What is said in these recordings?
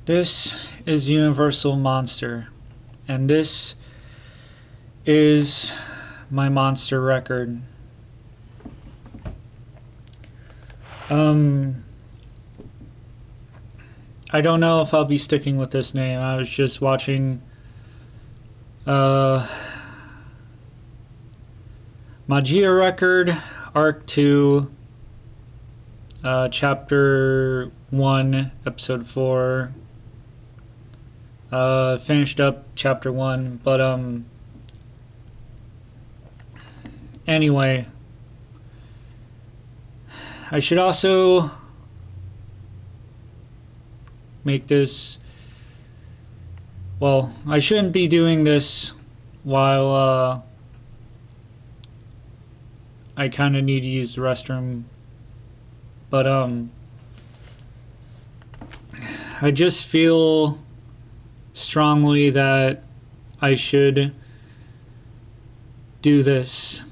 This is Universal Monster, and this is my monster record. I don't know if I'll be sticking with this name. I was just watching Magia Record, Arc 2, Chapter 1, Episode 4. Finished up Chapter 1, but anyway, I should also make this, well, I shouldn't be doing this while I kind of need to use the restroom, but I just feel strongly that I should do this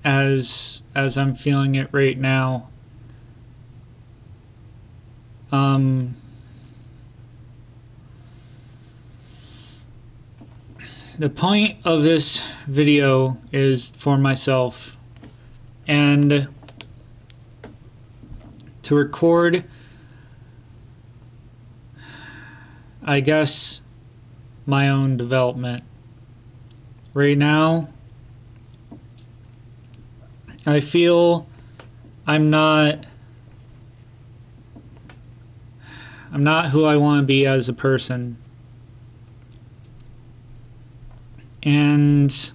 as I'm feeling it right now. The point of this video is for myself and to record, I guess, my own development. Right now, I feel I'm not who I want to be as a person. And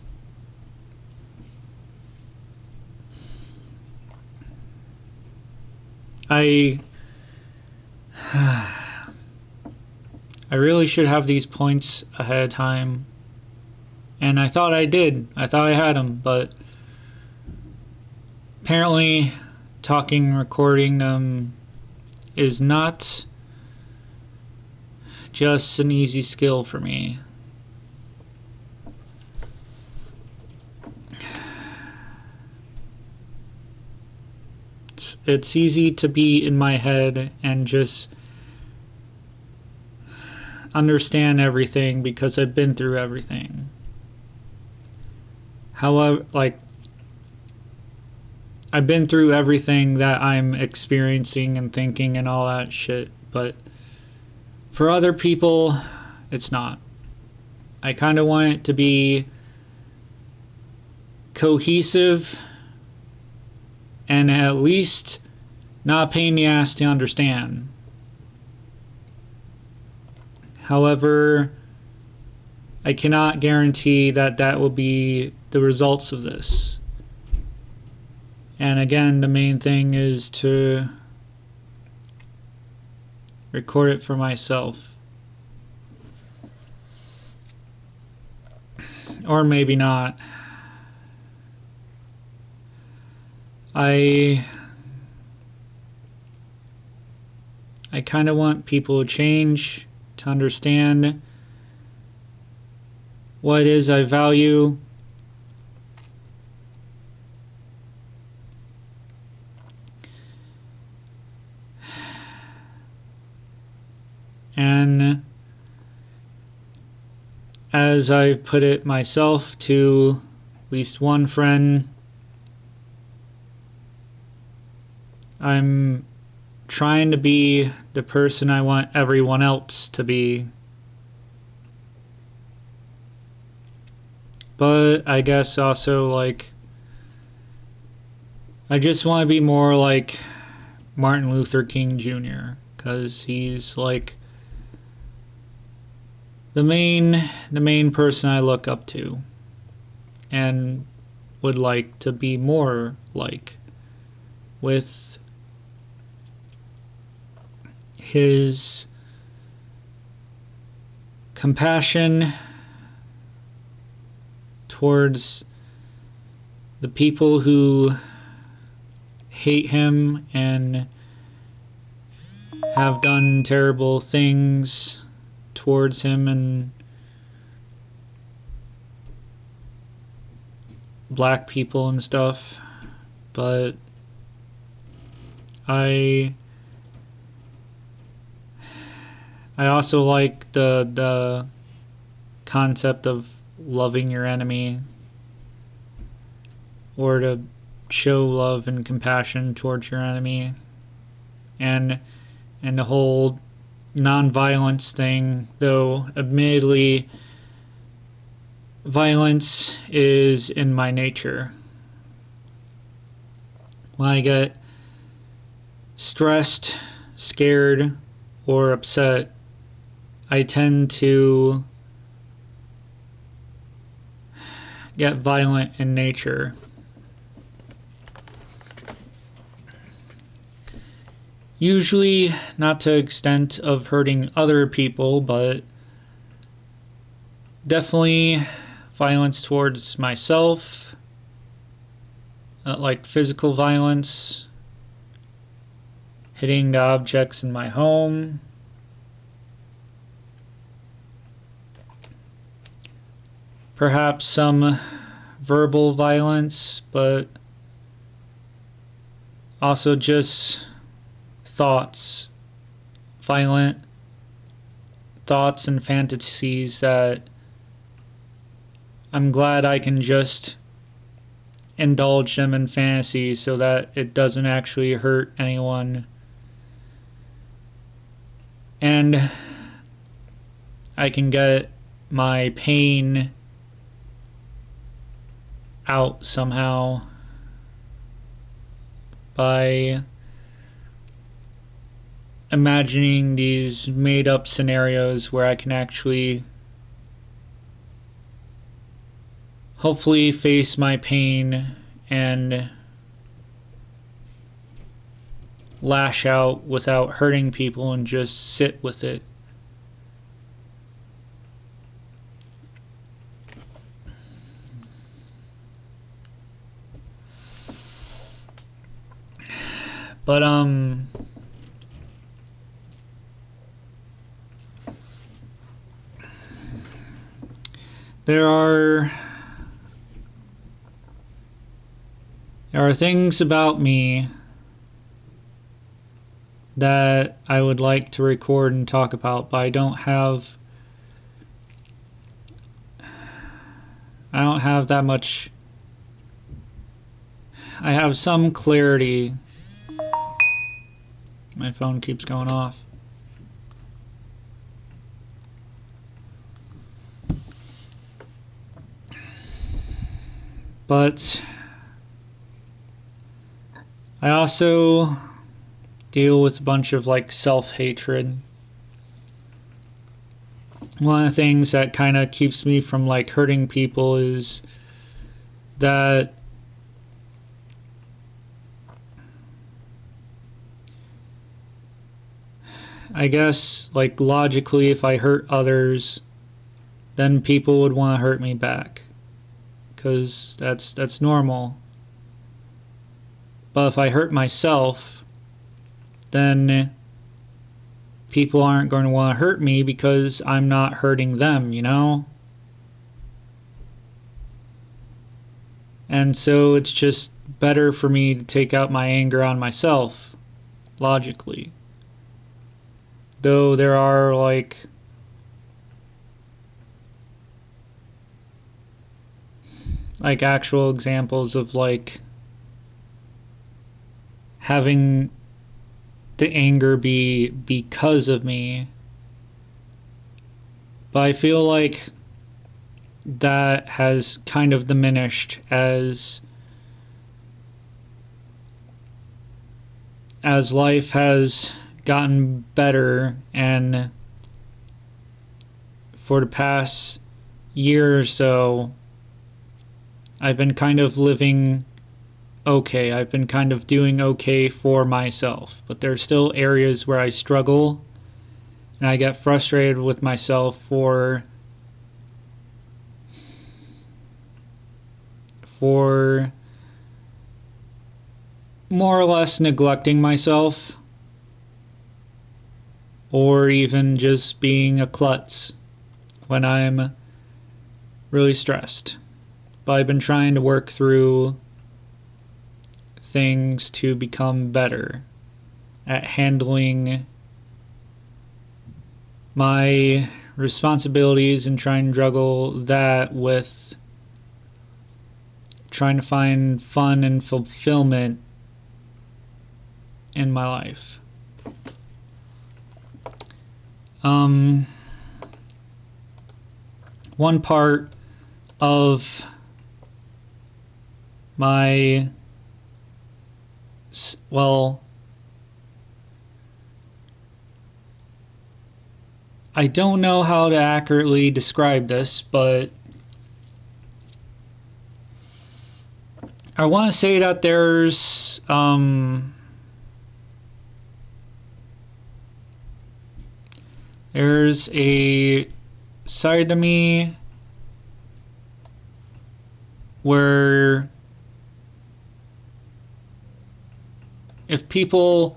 I really should have these points ahead of time. And I thought I did. I thought I had them, but apparently talking and recording them is not just an easy skill for me. It's easy to be in my head and just understand everything because I've been through everything. However, I've been through everything that I'm experiencing and thinking and all that shit, but for other people, it's not. I kind of want it to be cohesive and at least not a pain in the ass to understand. However, I cannot guarantee that that will be the results of this. And again, the main thing is to record it for myself. Or maybe not. I kind of want people to change, to understand what it is I value. And as I've put it myself to at least one friend, I'm trying to be the person I want everyone else to be. But I guess also, I just want to be more like Martin Luther King Jr. because he's the main person I look up to and would like to be more like, with his compassion towards the people who hate him and have done terrible things towards him and black people and stuff. But I I also like the concept of loving your enemy, or to show love and compassion towards your enemy, and the whole non-violence thing, though admittedly violence is in my nature. When I get stressed, scared, or upset, I tend to get violent in nature. Usually not to the extent of hurting other people, but definitely violence towards myself, like physical violence, hitting the objects in my home, perhaps some verbal violence, but also just thoughts, violent thoughts and fantasies that I'm glad I can just indulge them in fantasy so that it doesn't actually hurt anyone. And I can get my pain out somehow by imagining these made up scenarios where I can actually hopefully face my pain and lash out without hurting people and just sit with it. But there are things about me that I would like to record and talk about, but I don't have that much. I have some clarity. My phone keeps going off. But I also deal with a bunch of like self-hatred. One of the things that kind of keeps me from like hurting people is that I guess like logically if I hurt others, then people would want to hurt me back, because that's normal. But if I hurt myself, then people aren't going to want to hurt me because I'm not hurting them, you know? And so it's just better for me to take out my anger on myself, logically. Though there are like actual examples of like having the anger be because of me. But I feel like that has kind of diminished as life has gotten better, and for the past year or so I've been kind of living okay. I've been kind of doing okay for myself, but there's still areas where I struggle and I get frustrated with myself for more or less neglecting myself, or even just being a klutz when I'm really stressed. But I've been trying to work through things to become better at handling my responsibilities and trying to juggle that with trying to find fun and fulfillment in my life. One part of my, well, I don't know how to accurately describe this, but I want to say that there's a side to me where if people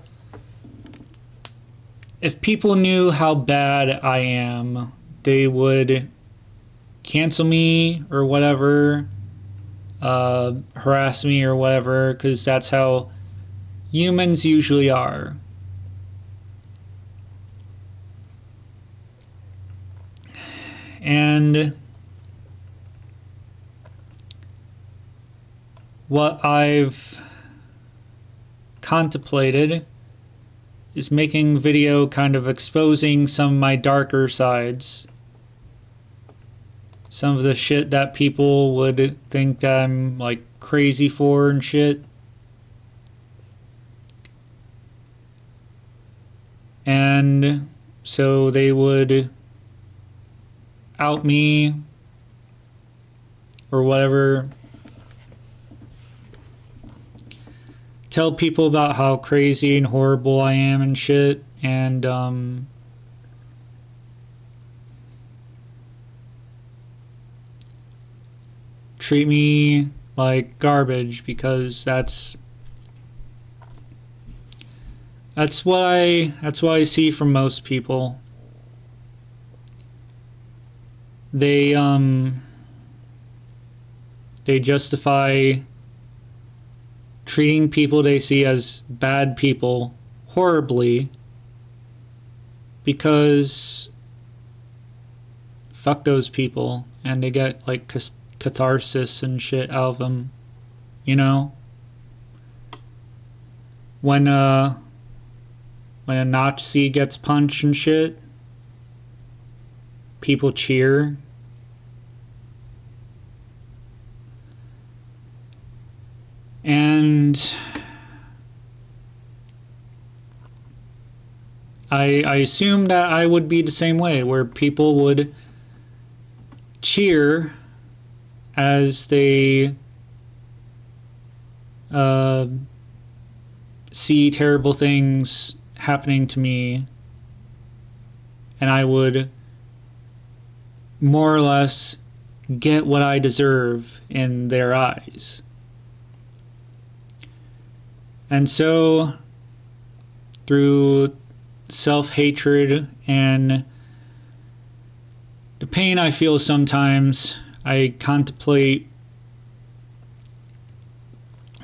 knew how bad I am, they would cancel me or whatever, harass me or whatever, because that's how humans usually are. And what I've contemplated is making video kind of exposing some of my darker sides. Some of the shit that people would think that I'm like crazy for and shit. And so they would out me or whatever. Tell people about how crazy and horrible I am and shit. And treat me like garbage, because that's what I see from most people. They justify treating people they see as bad people horribly because fuck those people, and they get like catharsis and shit out of them, you know? When a Nazi gets punched and shit, people cheer. And I assume that I would be the same way, where people would cheer as they see terrible things happening to me, and I would more or less get what I deserve in their eyes. And so, through self-hatred and the pain I feel sometimes, I contemplate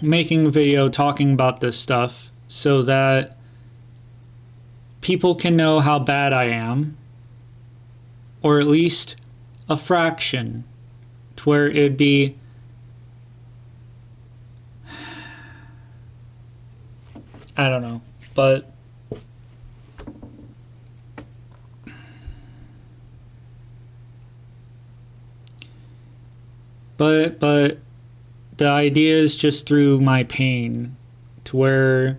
making a video talking about this stuff so that people can know how bad I am, or at least a fraction, to where it'd be I don't know, but the idea is just through my pain, to where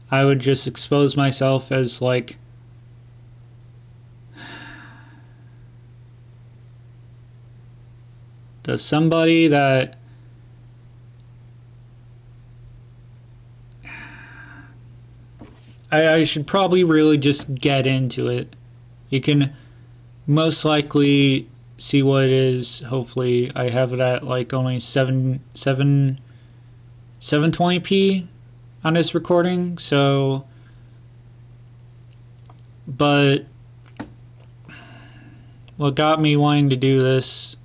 I would just expose myself as like the somebody that I should probably really just get into it. You can most likely see what it is. Hopefully I have it at like only 720p on this recording, so but what got me wanting to do this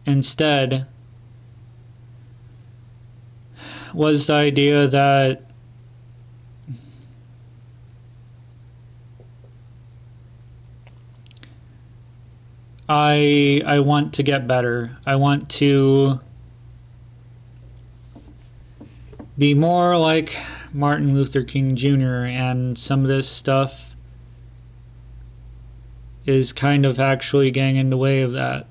instead was the idea that I want to get better. I want to be more like Martin Luther King Jr., and some of this stuff is kind of actually getting in the way of that.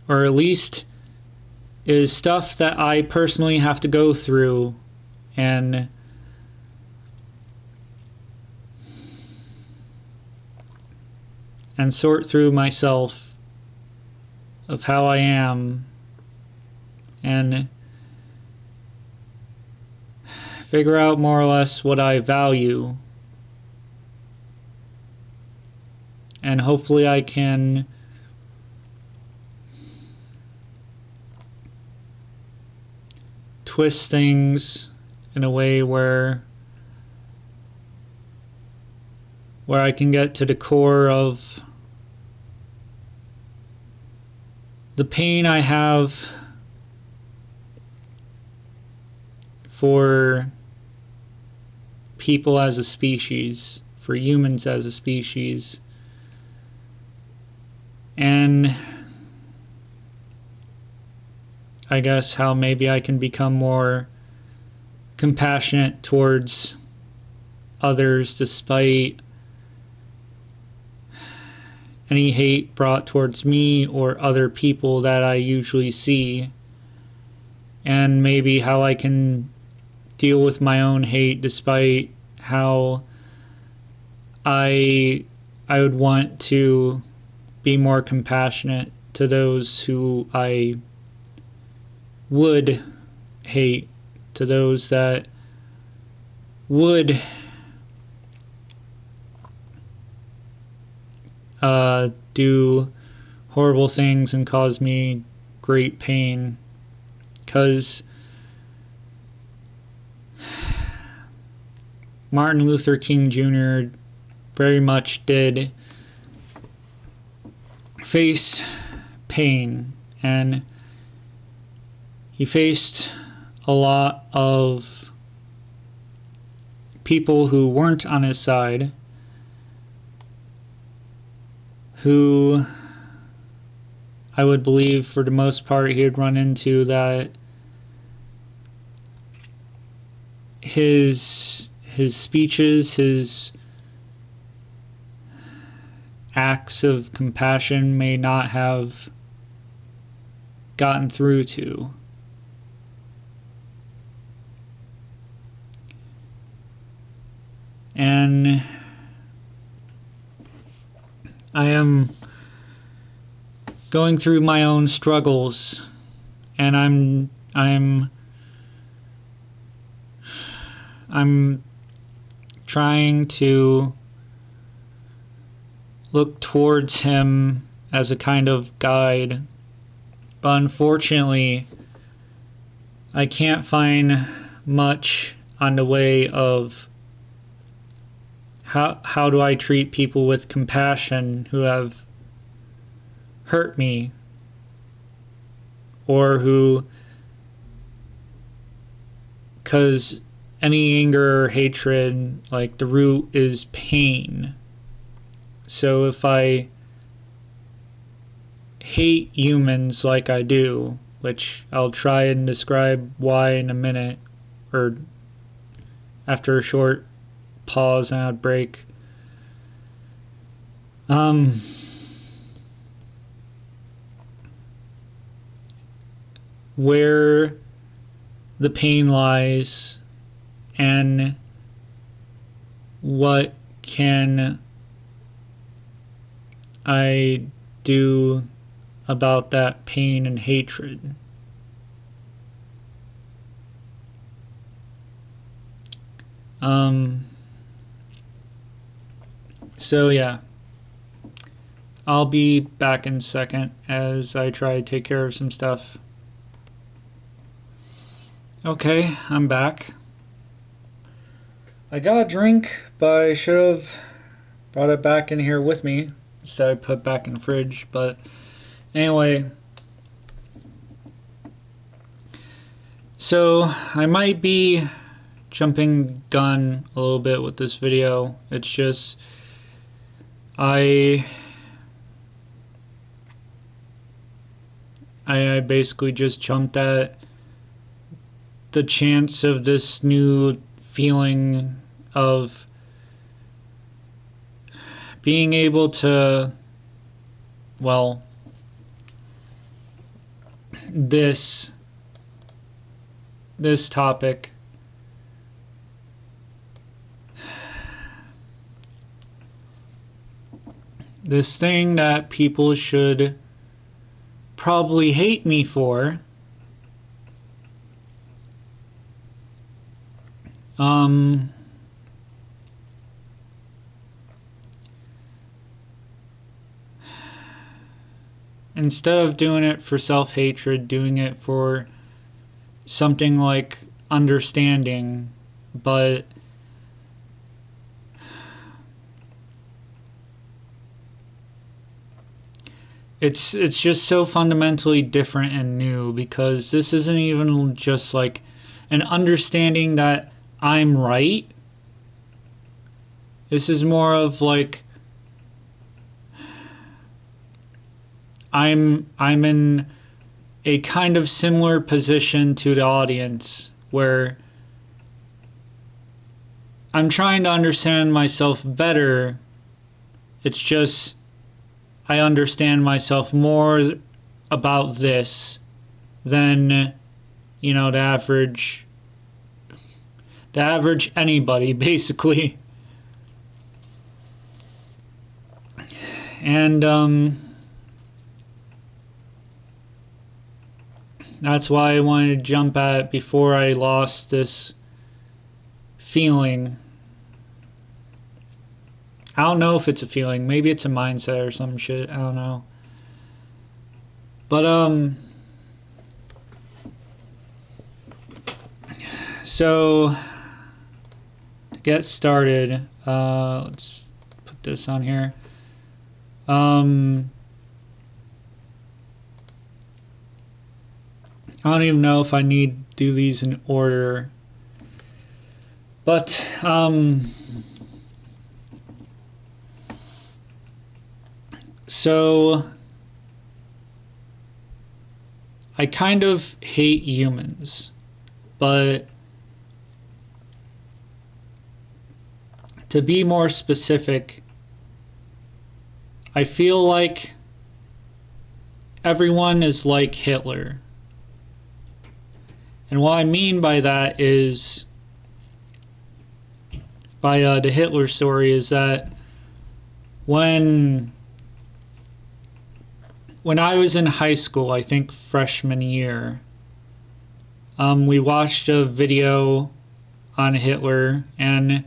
Or at least is stuff that I personally have to go through and sort through myself of how I am and figure out more or less what I value. And hopefully I can twist things in a way where I can get to the core of the pain I have for people as a species, for humans as a species, and I guess how maybe I can become more compassionate towards others despite any hate brought towards me or other people that I usually see, and maybe how I can deal with my own hate despite how I would want to be more compassionate to those who I would hate, to those that would do horrible things and cause me great pain. Because Martin Luther King Jr. very much did face pain, and he faced a lot of people who weren't on his side, who I would believe for the most part he would run into that his speeches, his acts of compassion may not have gotten through to. And I am going through my own struggles, and I'm trying to look towards him as a kind of guide, but unfortunately I can't find much on the way of how do I treat people with compassion who have hurt me, or who, because any anger or hatred, like the root is pain. So if I hate humans like I do, which I'll try and describe why in a minute, or after a short pause and outbreak. Where the pain lies and what can I do about that pain and hatred. So yeah, I'll be back in a second as I try to take care of some stuff. Okay, I'm back. I got a drink, but I should have brought it back in here with me instead I put it back in the fridge. But anyway, so I might be jumping gun a little bit with this video. It's just I I basically just jumped at the chance of this new feeling of being able to, well, this topic, this thing that people should probably hate me for, instead of doing it for self-hatred, doing it for something like understanding, but it's just so fundamentally different and new, because this isn't even just like an understanding that I'm right. This is more of like I'm in a kind of similar position to the audience, where I'm trying to understand myself better. It's just I understand myself more about this than, you know, the average anybody, basically. And that's why I wanted to jump at it before I lost this feeling. I don't know if it's a feeling. Maybe it's a mindset or some shit. I don't know. But, so, to get started, let's put this on here. I don't even know if I need to do these in order. But, so I kind of hate humans, but to be more specific, I feel like everyone is like Hitler. And what I mean by that is, by the Hitler story, is that when I was in high school, I think freshman year, we watched a video on Hitler, and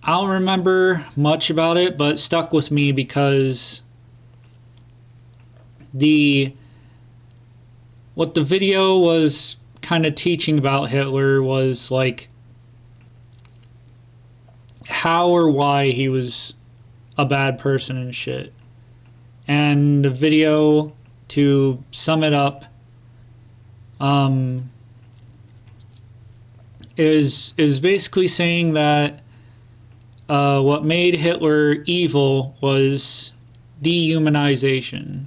I don't remember much about it, but it stuck with me because what the video was kind of teaching about Hitler was like how or why he was a bad person and shit. And the video, to sum it up, is basically saying that what made Hitler evil was dehumanization.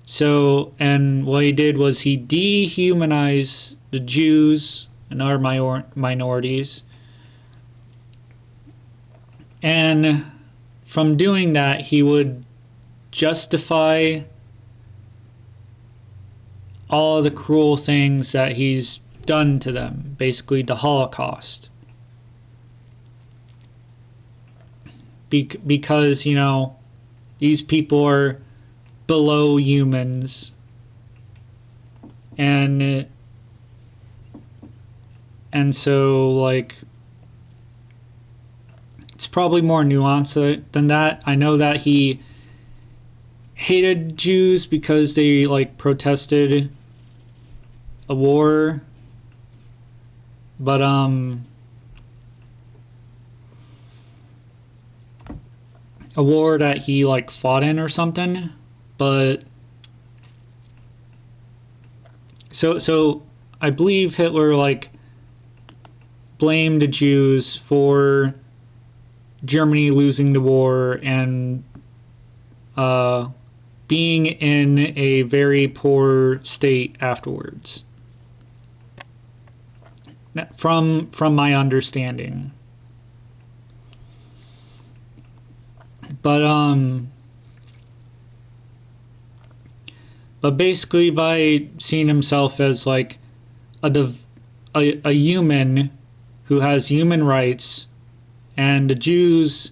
So, and what he did was he dehumanized the Jews and other minorities. And from doing that, he would justify all the cruel things that he's done to them, basically the Holocaust. Because, you know, these people are below humans, and so, like, it's probably more nuanced than that. I know that he hated Jews because they, like, protested a war, but a war that he, like, fought in or something. But so I believe Hitler, like, blamed the Jews for Germany losing the war, and being in a very poor state afterwards. From my understanding. But basically by seeing himself as like a human who has human rights, and the Jews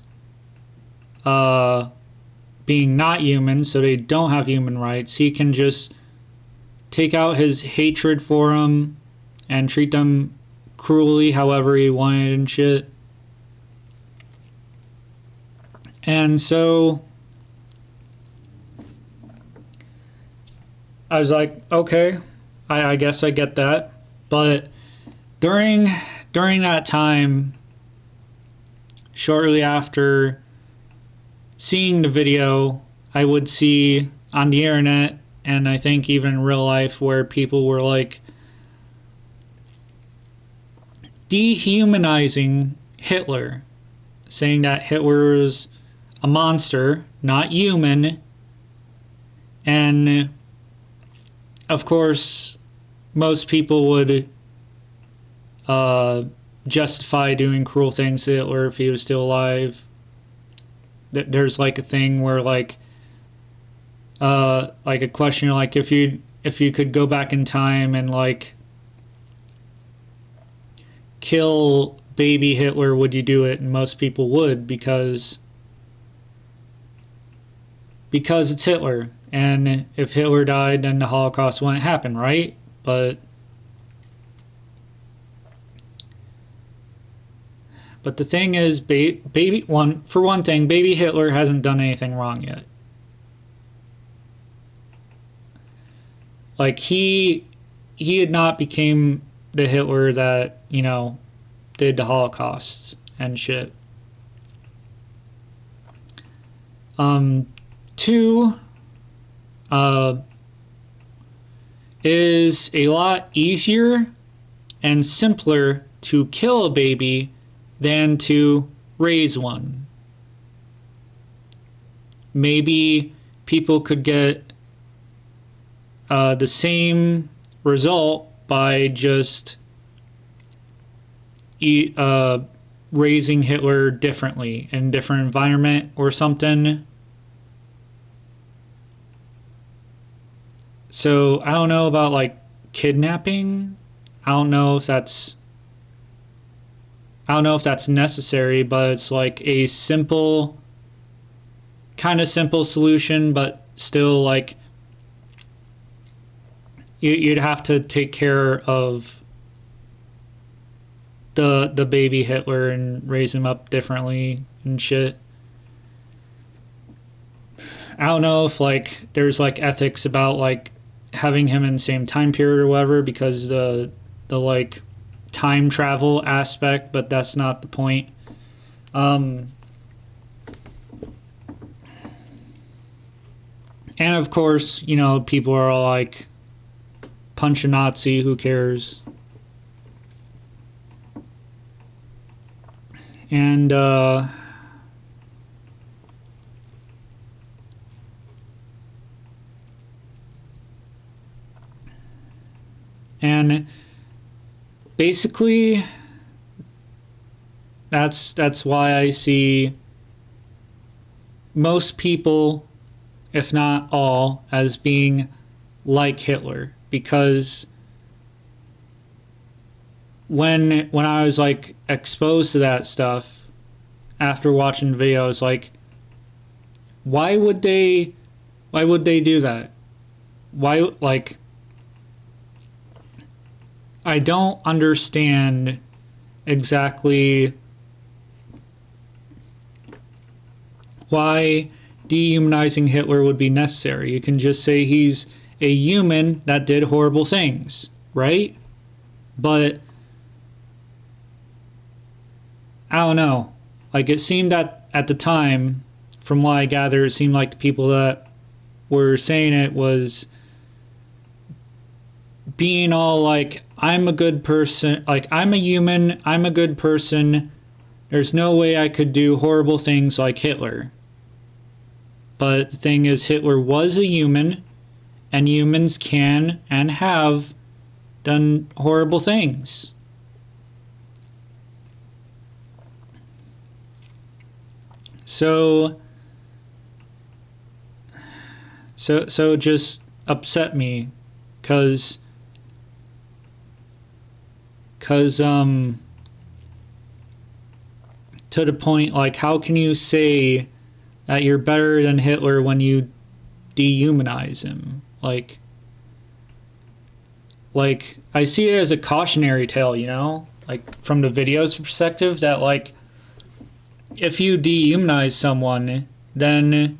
being not human, so they don't have human rights, he can just take out his hatred for them and treat them cruelly however he wanted and shit. And so I was like, okay, I guess I get that. But during that time, shortly after seeing the video, I would see on the internet, and I think even in real life, where people were like dehumanizing Hitler, saying that Hitler was a monster, not human. And of course, most people would justify doing cruel things to Hitler if he was still alive. There's like a thing where like a question like if you could go back in time and like kill baby Hitler, would you do it? And most people would, because it's Hitler, and if Hitler died, then the Holocaust wouldn't happen, right? But the thing is, baby Hitler hasn't done anything wrong yet. Like he had not became the Hitler that, you know, did the Holocaust and shit. Two, is a lot easier and simpler to kill a baby than to raise one. Maybe people could get the same result by just raising Hitler differently in a different environment or something. So I don't know about like kidnapping. I don't know if that's necessary, but it's like a kind of simple solution, but still like you'd have to take care of the baby Hitler and raise him up differently and shit. I don't know if like there's like ethics about like having him in the same time period or whatever, because the like time travel aspect, but that's not the point. And of course, you know, people are all like, punch a Nazi, who cares? And basically that's why I see most people, if not all, as being like Hitler, because when I was like exposed to that stuff after watching videos, like why would they do that? Why, like, I don't understand exactly why dehumanizing Hitler would be necessary. You can just say he's a human that did horrible things, right? But I don't know. Like, it seemed that at the time, from what I gather, it seemed like the people that were saying it was being all like, I'm a good person, like, I'm a human, I'm a good person, there's no way I could do horrible things like Hitler. But the thing is, Hitler was a human, and humans can and have done horrible things. So just upset me, cause to the point, like, how can you say that you're better than Hitler when you dehumanize him? Like I see it as a cautionary tale, you know, like from the video's perspective, that like if you dehumanize someone, then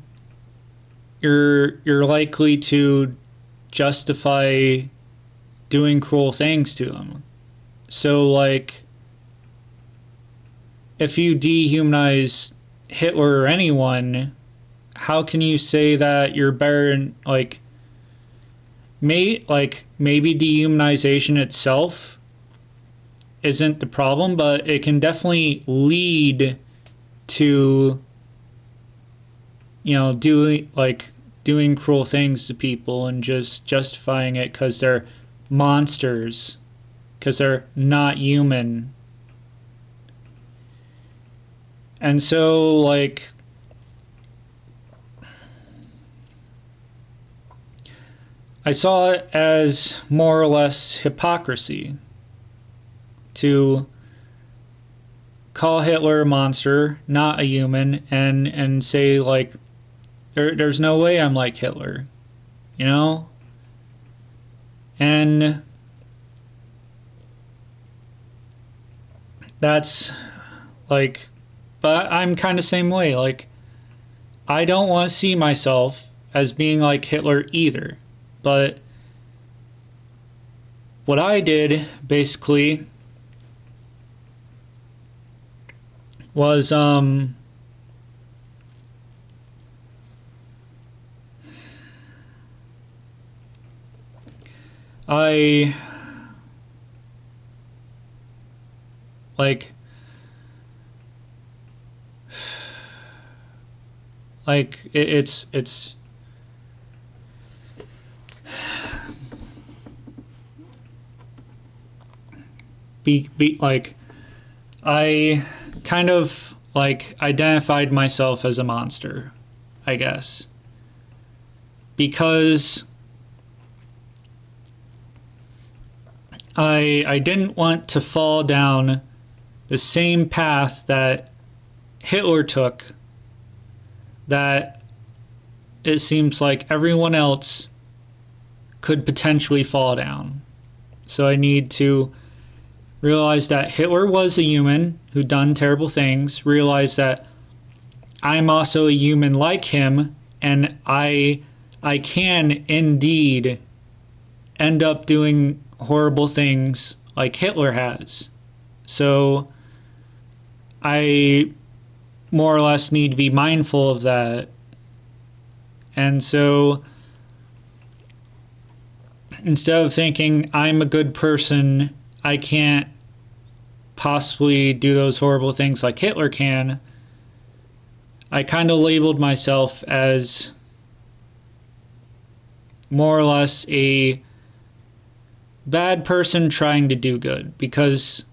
you're likely to justify doing cruel things to them. So like if you dehumanize Hitler or anyone, how can you say that you're better than, like maybe dehumanization itself isn't the problem, but it can definitely lead to, you know, doing cruel things to people and just justifying it because they're monsters, because they're not human. And so, like, I saw it as more or less hypocrisy to call Hitler a monster, not a human, and say, like, there's no way I'm like Hitler, you know? And that's, like, but I'm kind of the same way. Like, I don't want to see myself as being like Hitler either. But what I did, basically, was, I, like, it's like, I kind of like identified myself as a monster, I guess, because I didn't want to fall down the same path that Hitler took, that it seems like everyone else could potentially fall down. So I need to realize that Hitler was a human who done terrible things, realize that I'm also a human like him, and I can indeed end up doing horrible things like Hitler has. So I more or less need to be mindful of that. And so instead of thinking I'm a good person, I can't possibly do those horrible things like Hitler can, I kind of labeled myself as more or less a bad person trying to do good, because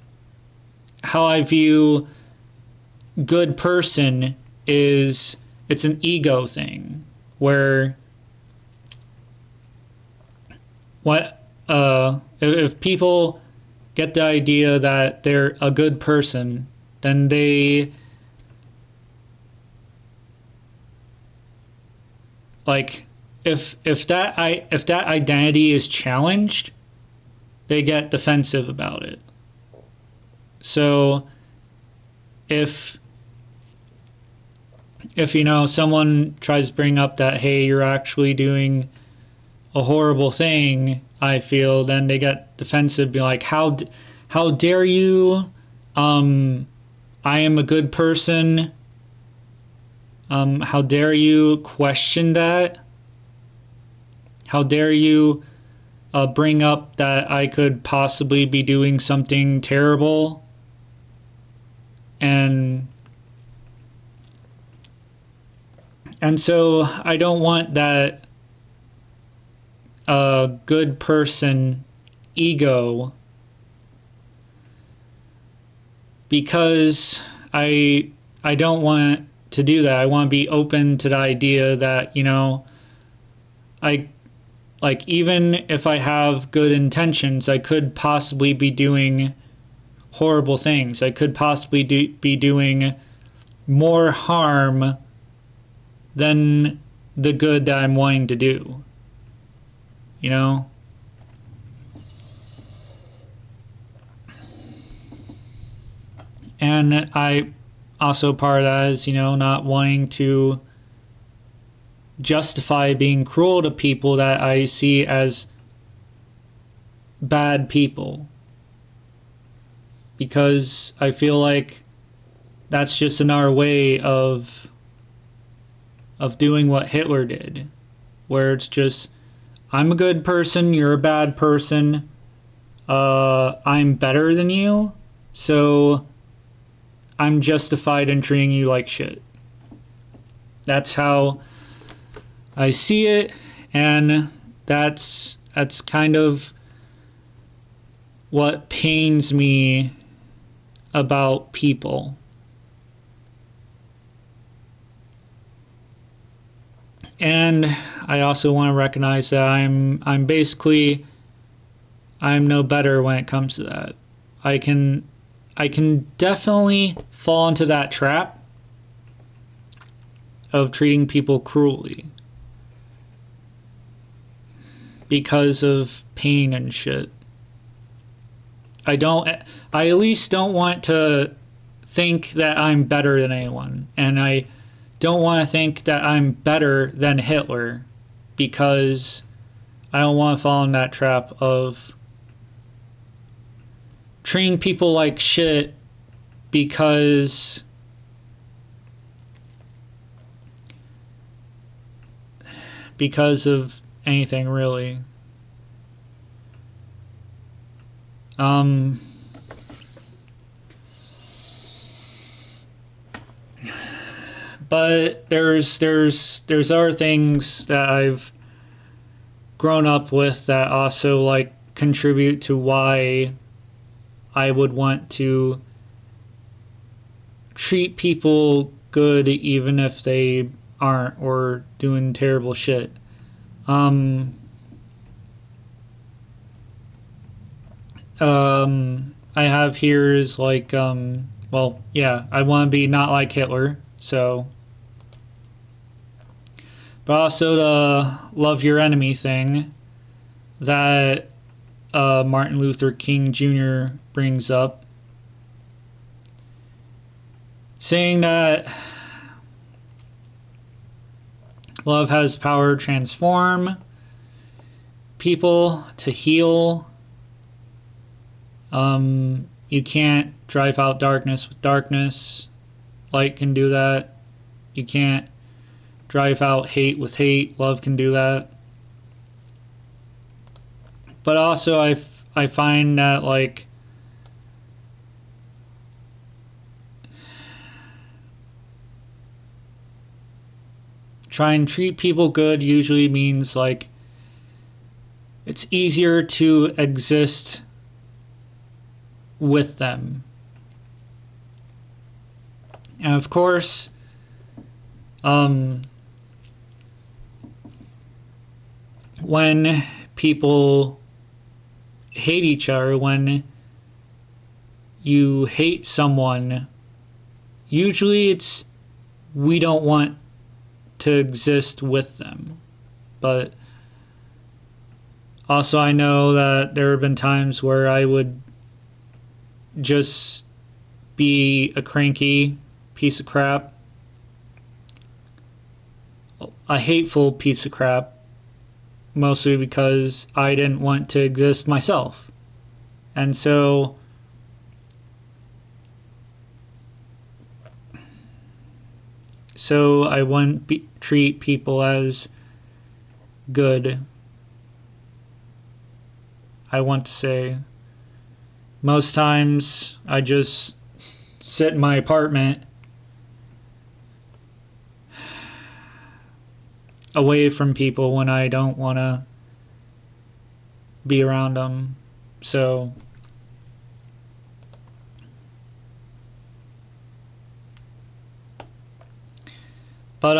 how I view good person is it's an ego thing, where if people get the idea that they're a good person, then they like if that identity is challenged, they get defensive about it. So if you know, someone tries to bring up that, hey, you're actually doing a horrible thing, I feel, then they get defensive, be like, how dare you, I am a good person, how dare you question that, how dare you bring up that I could possibly be doing something terrible. And And so I don't want that good person ego, because I don't want to do that. I want to be open to the idea that, I like, even if I have good intentions, I could possibly be doing horrible things. I could possibly be doing more harm than the good that I'm wanting to do. And I also, part of that is, not wanting to justify being cruel to people that I see as bad people, because I feel like that's just another way of doing what Hitler did, where it's just, I'm a good person, you're a bad person, I'm better than you, so I'm justified in treating you like shit. That's how I see it, and that's kind of what pains me about people. And I also want to recognize that I'm no better when it comes to that. I can definitely fall into that trap of treating people cruelly because of pain and shit. I at least don't want to think that I'm better than anyone, and I don't want to think that I'm better than Hitler, because I don't want to fall in that trap of treating people like shit because of anything, really. But there's other things that I've grown up with that also, like, contribute to why I would want to treat people good even if they aren't, or doing terrible shit. I have here is like, well, yeah, I want to be not like Hitler, so. But also the love your enemy thing that Martin Luther King Jr. brings up, saying that love has power to transform people, to heal. You can't drive out darkness with darkness. Light can do that. You can't drive out hate with hate. Love can do that. But also I find that, like, try and treat people good usually means, like, it's easier to exist with them. And of course, when people hate each other, when you hate someone, usually it's, we don't want to exist with them. But also I know that there have been times where I would just be a cranky piece of crap, a hateful piece of crap, mostly because I didn't want to exist myself. And so I wouldn't treat people as good. I want to say most times I just sit in my apartment away from people when I don't want to be around them. So but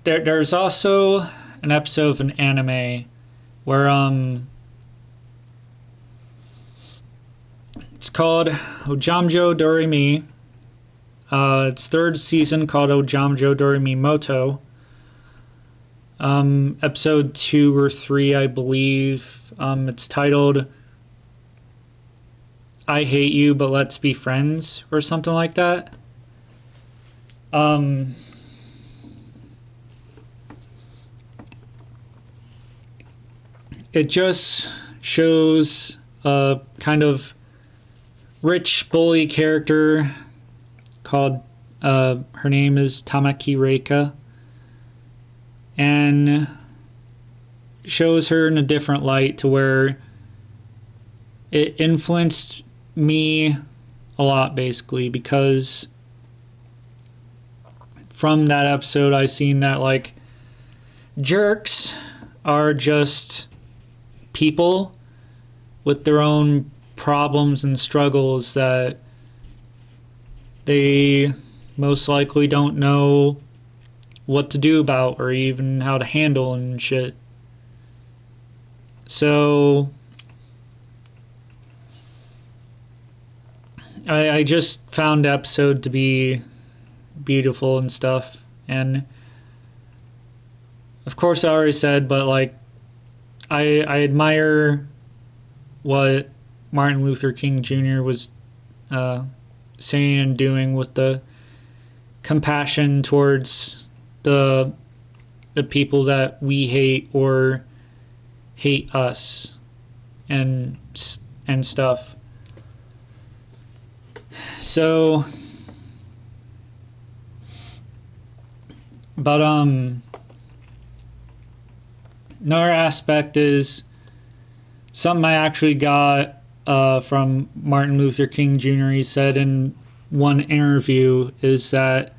there's also an episode of an anime where it's called Ojamjo Doremi. It's third season, called Ojamjo Doremi Moto. Episode 2 or 3, I believe. It's titled I Hate You But Let's Be Friends, or something like that. It just shows a kind of rich bully character called, her name is Tamaki Reika, and shows her in a different light to where it influenced me a lot, basically, because from that episode I seen that like jerks are just people with their own problems and struggles that they most likely don't know what to do about or even how to handle and shit. So I just found the episode to be beautiful and stuff, and of course I already said, but like I admire what Martin Luther King Jr. was saying and doing with the compassion towards the people that we hate or hate us and stuff. So, but another aspect is something I actually got from Martin Luther King Jr. He said in one interview is that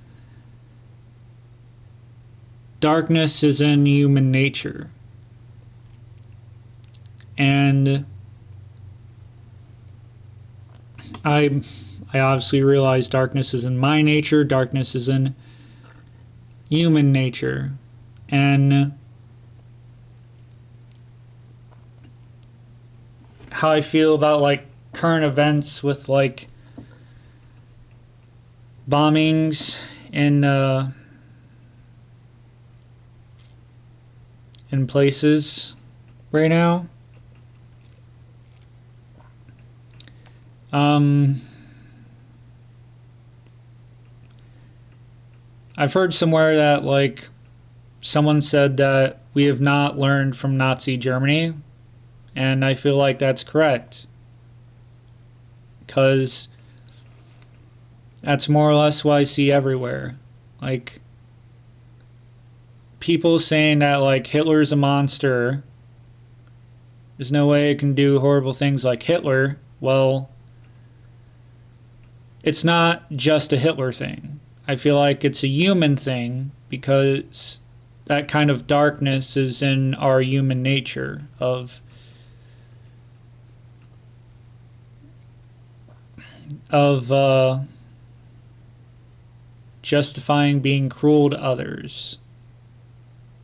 darkness is in human nature. And I obviously realize darkness is in my nature, darkness is in human nature. And how I feel about like current events with like bombings in places right now. I've heard somewhere that like someone said that we have not learned from Nazi Germany, and I feel like that's correct, because that's more or less what I see everywhere. Like people saying that like Hitler's a monster, there's no way it can do horrible things like Hitler. Well, it's not just a Hitler thing. I feel like it's a human thing, because that kind of darkness is in our human nature of justifying being cruel to others,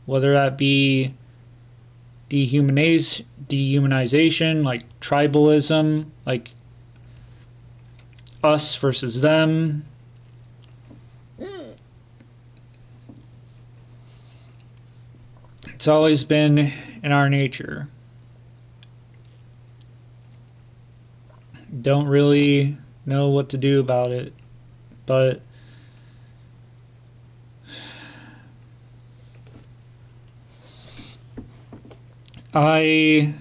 whether that be dehumanization, like tribalism, like us versus them. It's always been in our nature. Don't really know what to do about it, but I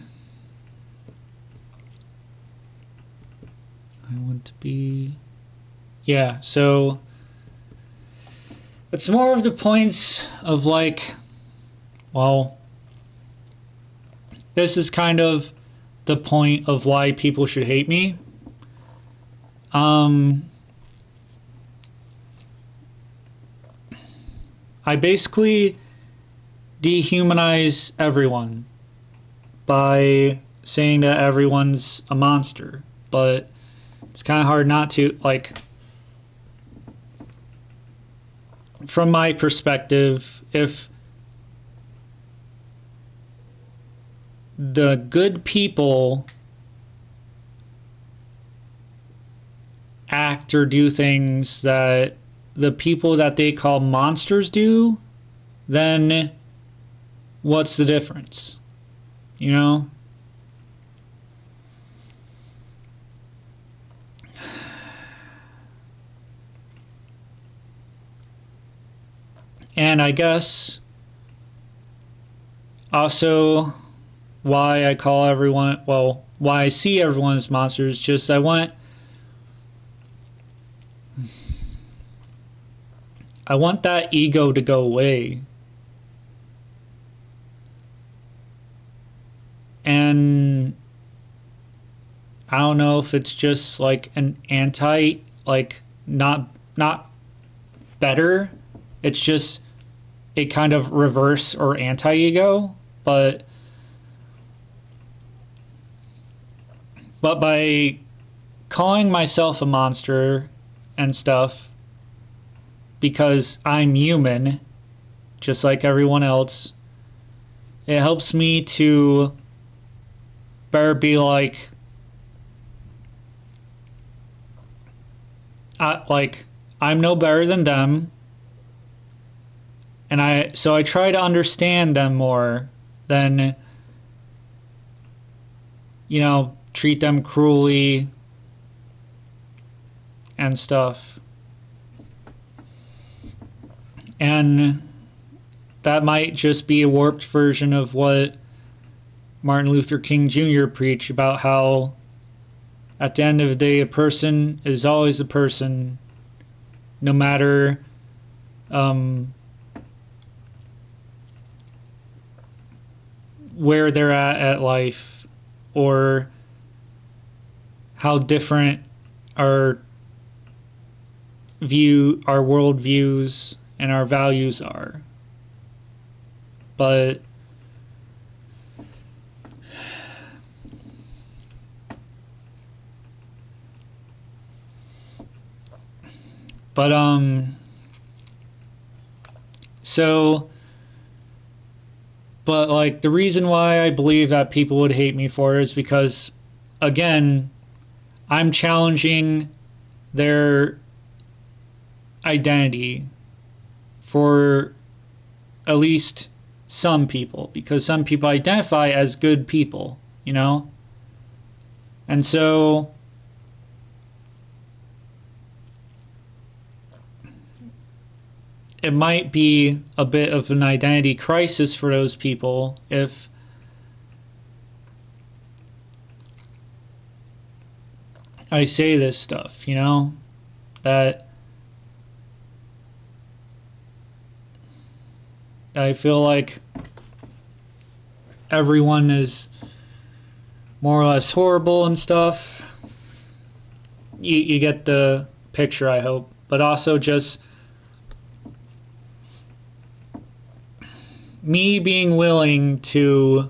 want to be, yeah, so it's more of the points of like, well, this is kind of the point of why people should hate me. I basically dehumanize everyone by saying that everyone's a monster. But it's kind of hard not to, like, from my perspective, if the good people act or do things that the people that they call monsters do, then what's the difference? You know? And I guess also why I call everyone, well, why I see everyone as monsters, just I want that ego to go away. And I don't know if it's just like an anti, like not better. It's just a kind of reverse or anti-ego, but by calling myself a monster and stuff, because I'm human, just like everyone else, it helps me to better be like, I'm no better than them, and so I try to understand them more than, you know, treat them cruelly and stuff. And that might just be a warped version of what Martin Luther King Jr. preached about how at the end of the day, a person is always a person, no matter where they're at life, or how different our world views and our values are. But so, but like the reason why I believe that people would hate me for it is because, again, I'm challenging their identity for at least some people, because some people identify as good people, you know? And so it might be a bit of an identity crisis for those people if I say this stuff, you know? That I feel like everyone is more or less horrible and stuff. You get the picture, I hope. But also just me being willing to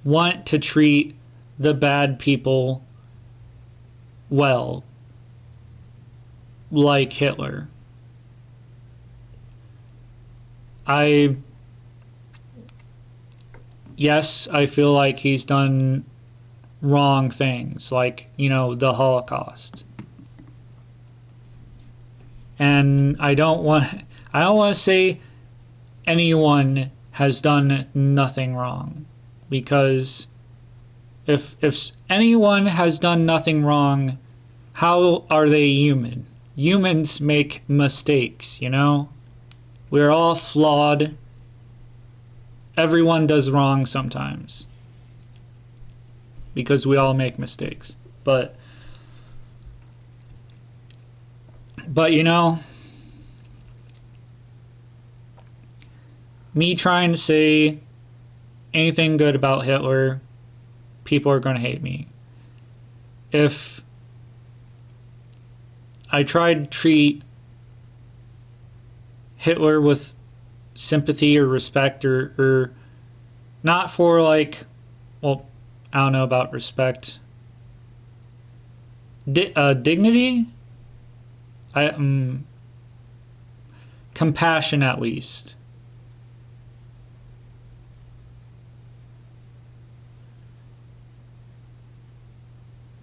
want to treat the bad people well, like Hitler. Yes, I feel like he's done wrong things, like, you know, the Holocaust. And I don't want to say anyone has done nothing wrong, because if anyone has done nothing wrong, how are they human? Humans make mistakes, you know? We're all flawed. Everyone does wrong sometimes, because we all make mistakes. But you know, me trying to say anything good about Hitler, people are going to hate me. If I tried to treat Hitler with sympathy or respect, or not for like, well, I don't know about respect. Dignity? Compassion at least.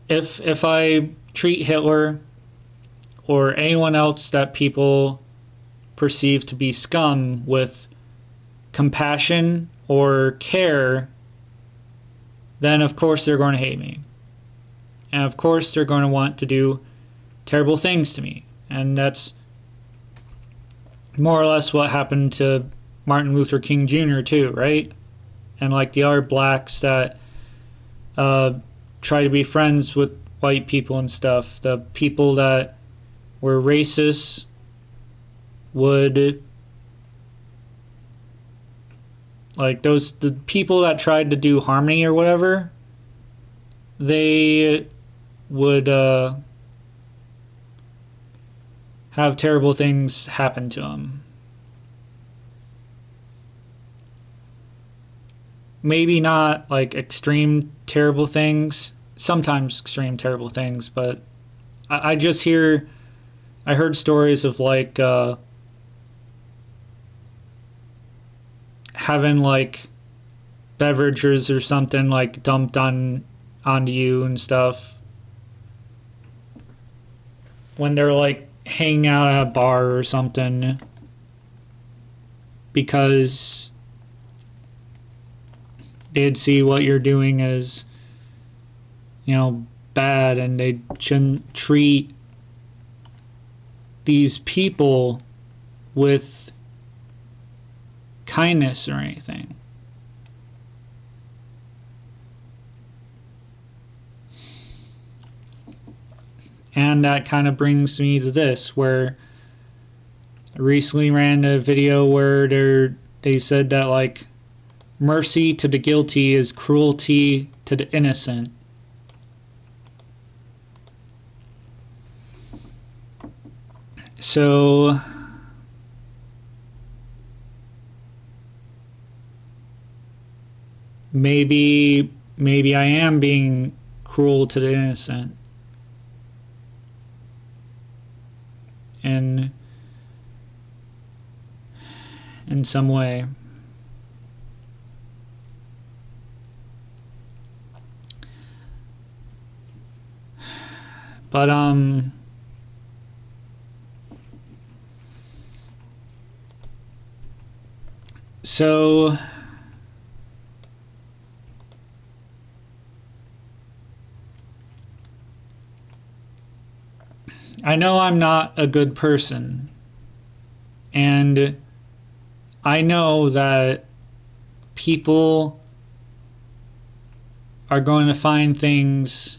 If I treat Hitler or anyone else that people perceive to be scum with compassion or care, then of course they're going to hate me. And of course they're going to want to do terrible things to me. And that's more or less what happened to Martin Luther King Jr. too, right? And like the other blacks that try to be friends with white people and stuff. The people that were racist would, like the people that tried to do harmony or whatever, they would have terrible things happen to them. Maybe not like extreme terrible things, sometimes extreme terrible things, but I heard stories of like having like beverages or something like dumped onto you and stuff when they're like hanging out at a bar or something, because they'd see what you're doing as, you know, bad, and they shouldn't treat these people with kindness or anything. And that kind of brings me to this, where I recently ran a video where they said that like mercy to the guilty is cruelty to the innocent. So maybe I am being cruel to the innocent. And in some way. But so I know I'm not a good person, and I know that people are going to find things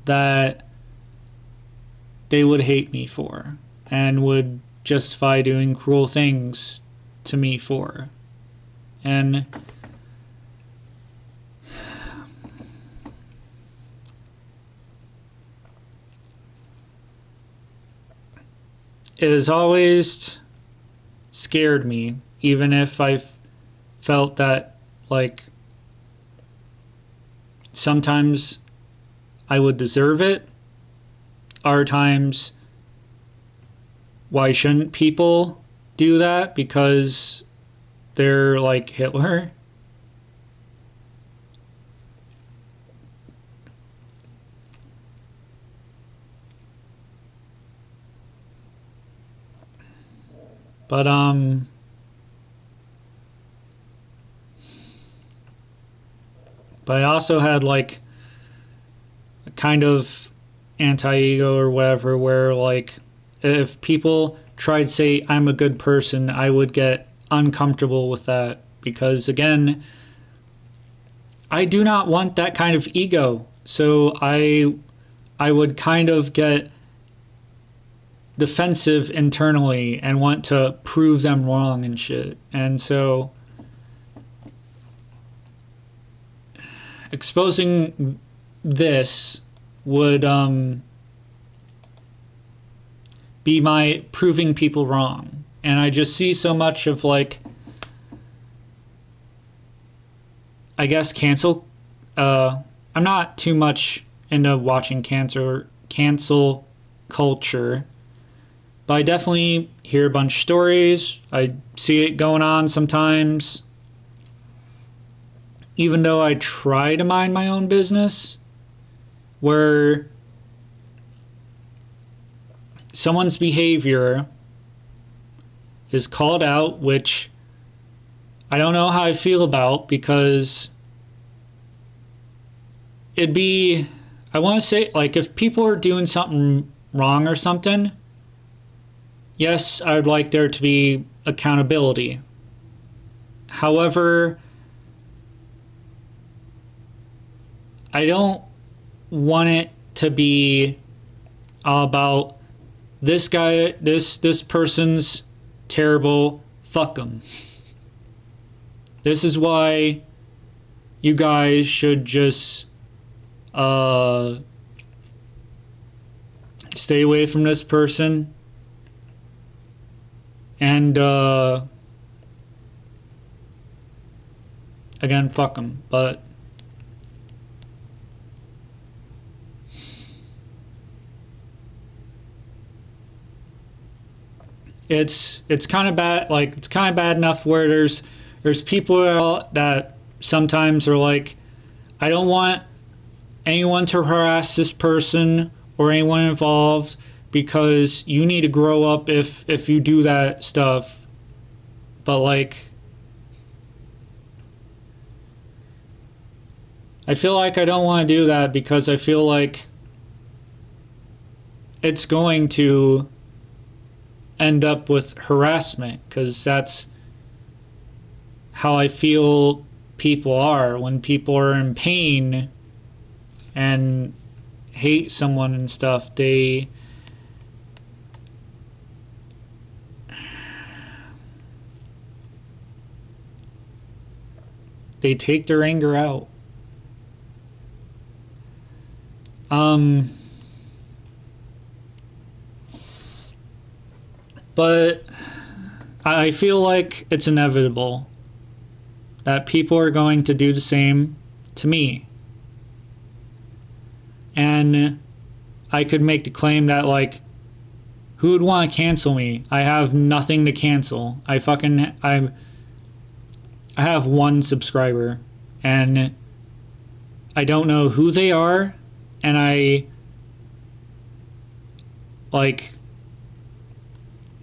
that they would hate me for and would justify doing cruel things to me for. And it has always scared me, even if I've felt that, like, sometimes I would deserve it. Other times, why shouldn't people do that? Because they're like Hitler. But I also had like a kind of anti-ego or whatever, where like if people tried to say I'm a good person, I would get uncomfortable with that, because again, I do not want that kind of ego. So I would kind of get defensive internally and want to prove them wrong and shit. And so exposing this would be my proving people wrong. And I just see so much of like, I guess cancel. I'm not too much into watching cancel culture, but I definitely hear a bunch of stories. I see it going on sometimes. Even though I try to mind my own business, where someone's behavior is called out, which I don't know how I feel about, because it'd be, I want to say, like, if people are doing something wrong or something, yes, I would like there to be accountability. However, I don't want it to be all about this guy, this person's terrible, fuck them. This is why you guys should just stay away from this person. And again, fuck them. But it's kind of bad. Like, it's kind of bad enough where there's people that sometimes are like, I don't want anyone to harass this person or anyone involved, because you need to grow up if you do that stuff. But like, I feel like I don't want to do that, because I feel like it's going to end up with harassment, because that's how I feel people are. When people are in pain and hate someone and stuff, they take their anger out. But I feel like it's inevitable that people are going to do the same to me. And I could make the claim that, like, who would want to cancel me? I have nothing to cancel. I have one subscriber, and I don't know who they are, and I, like,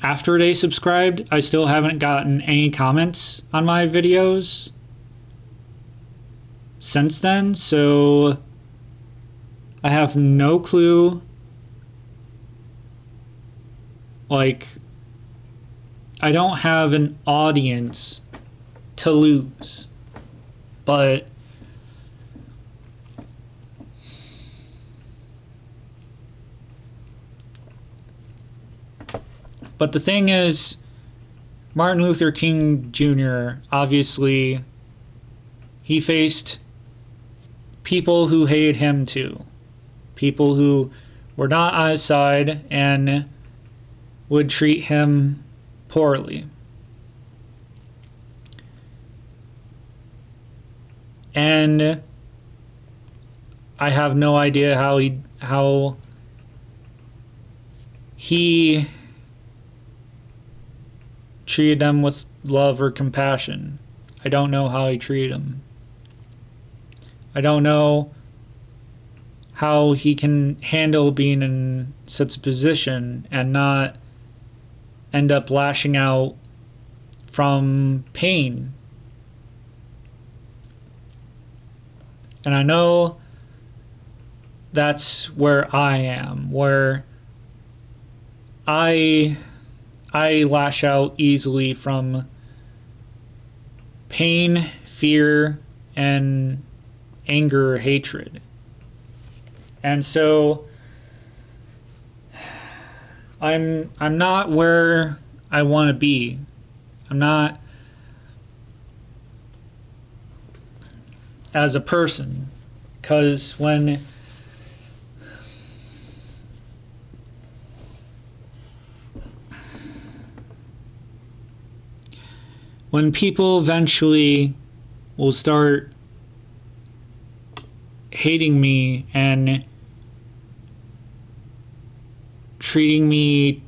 after they subscribed, I still haven't gotten any comments on my videos since then, so I have no clue. Like, I don't have an audience to lose, but the thing is, Martin Luther King Jr., obviously, he faced people who hated him too. People who were not on his side and would treat him poorly. And I have no idea how he treated them with love or compassion. I don't know how he treated them. I don't know how he can handle being in such a position and not end up lashing out from pain. And I know that's where I am, where I lash out easily from pain, fear, and anger, hatred. And so I'm not where I want to be. I'm not as a person, because when when people eventually will start hating me and treating me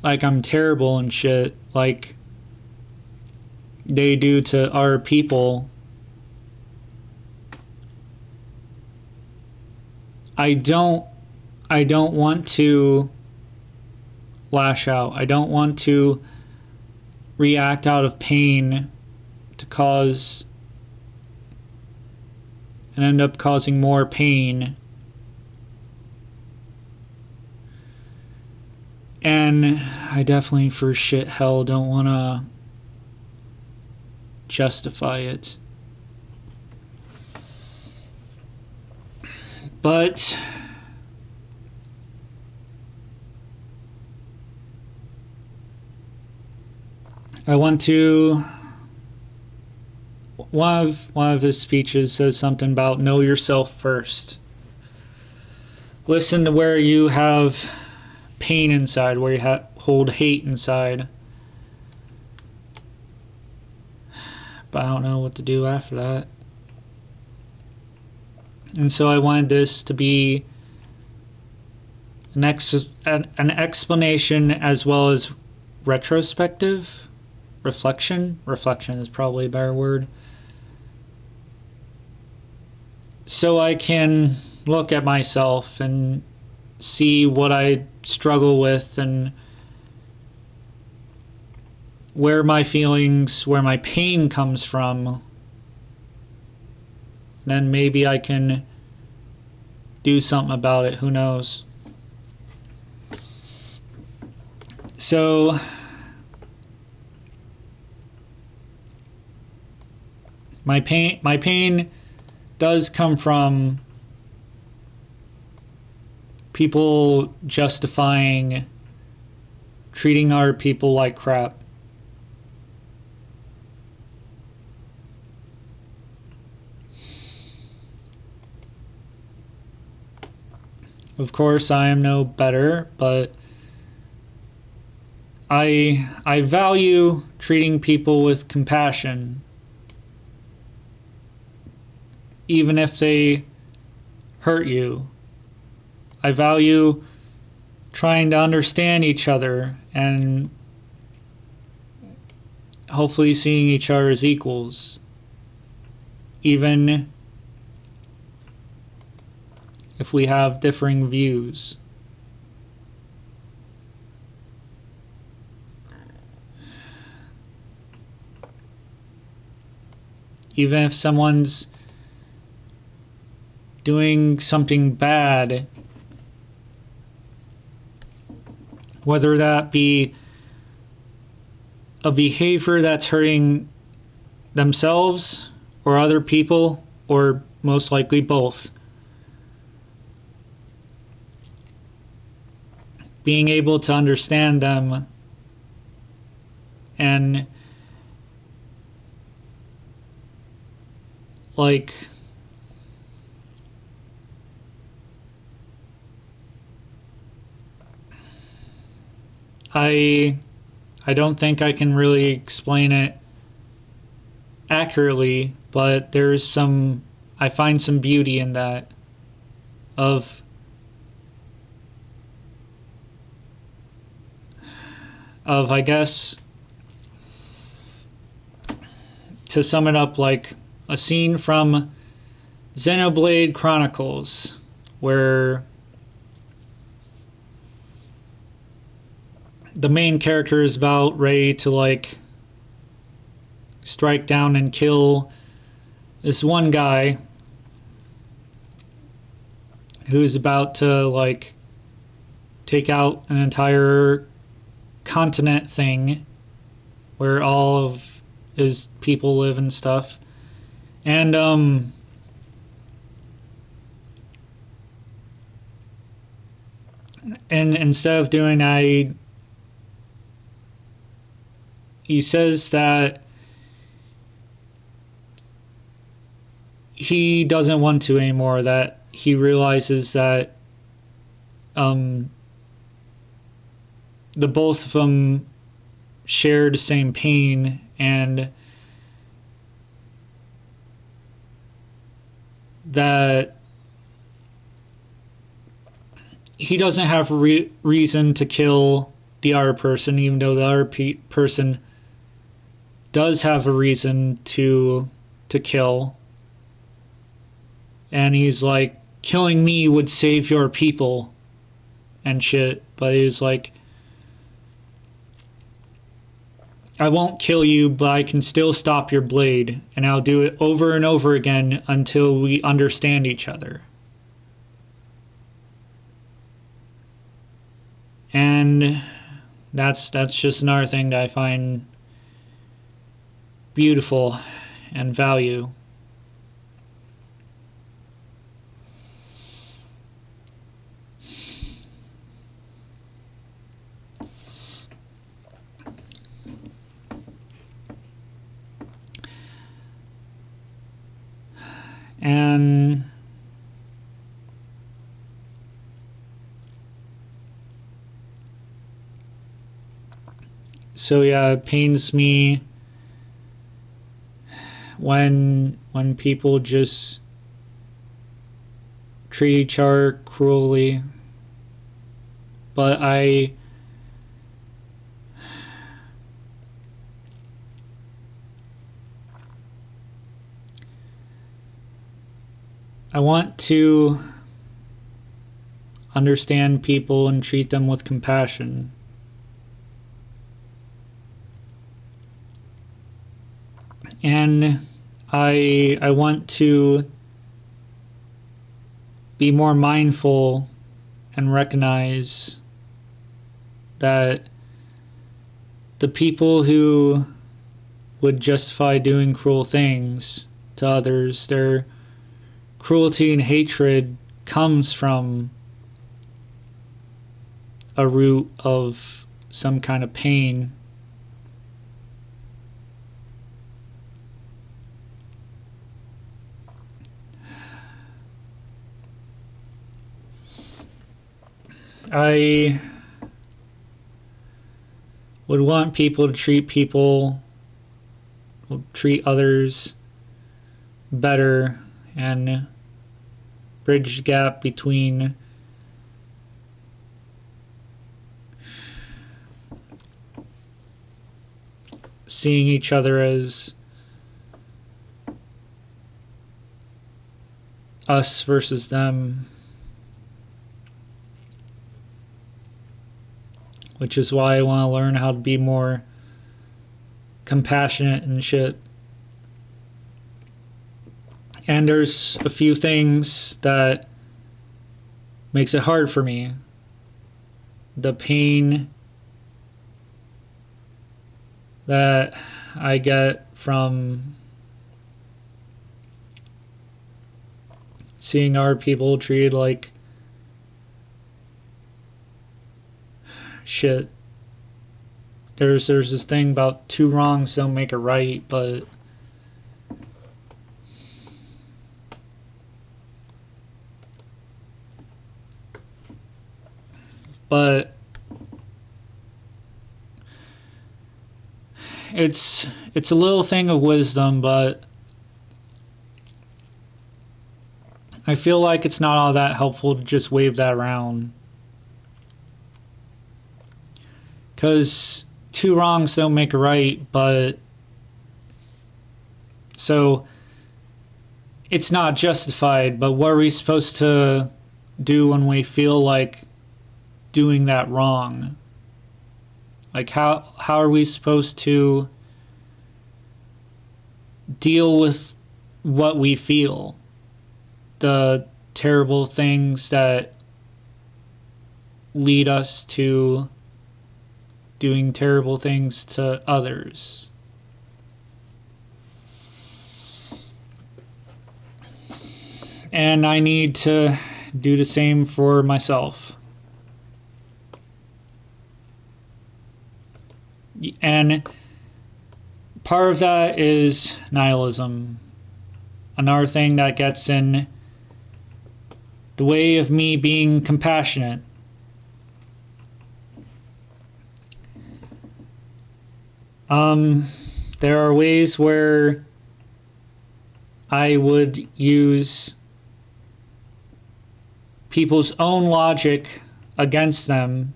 like I'm terrible and shit, like they do to our people, I don't want to lash out. I don't want to react out of pain to cause and end up causing more pain. And I definitely for shit hell don't want to justify it. But I want to. One of his speeches says something about know yourself first. Listen to where you have pain inside, where you hold hate inside. But I don't know what to do after that. And so I wanted this to be an explanation as well as retrospective. Reflection is probably a better word. So I can look at myself and see what I struggle with and where my feelings, where my pain comes from. Then maybe I can do something about it. Who knows? So my pain does come from people justifying treating our people like crap. Of course, I am no better, but I value treating people with compassion, even if they hurt you. I value trying to understand each other and hopefully seeing each other as equals, even if we have differing views. Even if someone's doing something bad, whether that be a behavior that's hurting themselves or other people, or most likely both. Being able to understand them and like I don't think I can really explain it accurately, but I find some beauty in that, of I guess, to sum it up, like a scene from Xenoblade Chronicles where the main character is about ready to like strike down and kill this one guy who's about to like take out an entire continent thing where all of his people live and stuff. And instead of doing that, he says that he doesn't want to anymore, that he realizes that the both of them share the same pain, and that he doesn't have reason to kill the other person, even though the other person does have a reason to kill. And he's like, killing me would save your people and shit. But he's like, I won't kill you, but I can still stop your blade, and I'll do it over and over again until we understand each other. And that's just another thing that I find beautiful and value. And so yeah, it pains me when people just treat each other cruelly. But I want to understand people and treat them with compassion. And I want to be more mindful and recognize that the people who would justify doing cruel things to others, their cruelty and hatred comes from a root of some kind of pain. I would want people to treat others better and bridge the gap between seeing each other as us versus them, which is why I want to learn how to be more compassionate and shit. And there's a few things that makes it hard for me. The pain that I get from seeing our people treated like shit. There's this thing about two wrongs don't make it right, but it's a little thing of wisdom, but I feel like it's not all that helpful to just wave that around. Because two wrongs don't make a right, but so it's not justified, but what are we supposed to do when we feel like doing that wrong? Like how are we supposed to deal with what we feel? The terrible things that lead us to doing terrible things to others. And I need to do the same for myself. And part of that is nihilism. Another thing that gets in the way of me being compassionate. There are ways where I would use people's own logic against them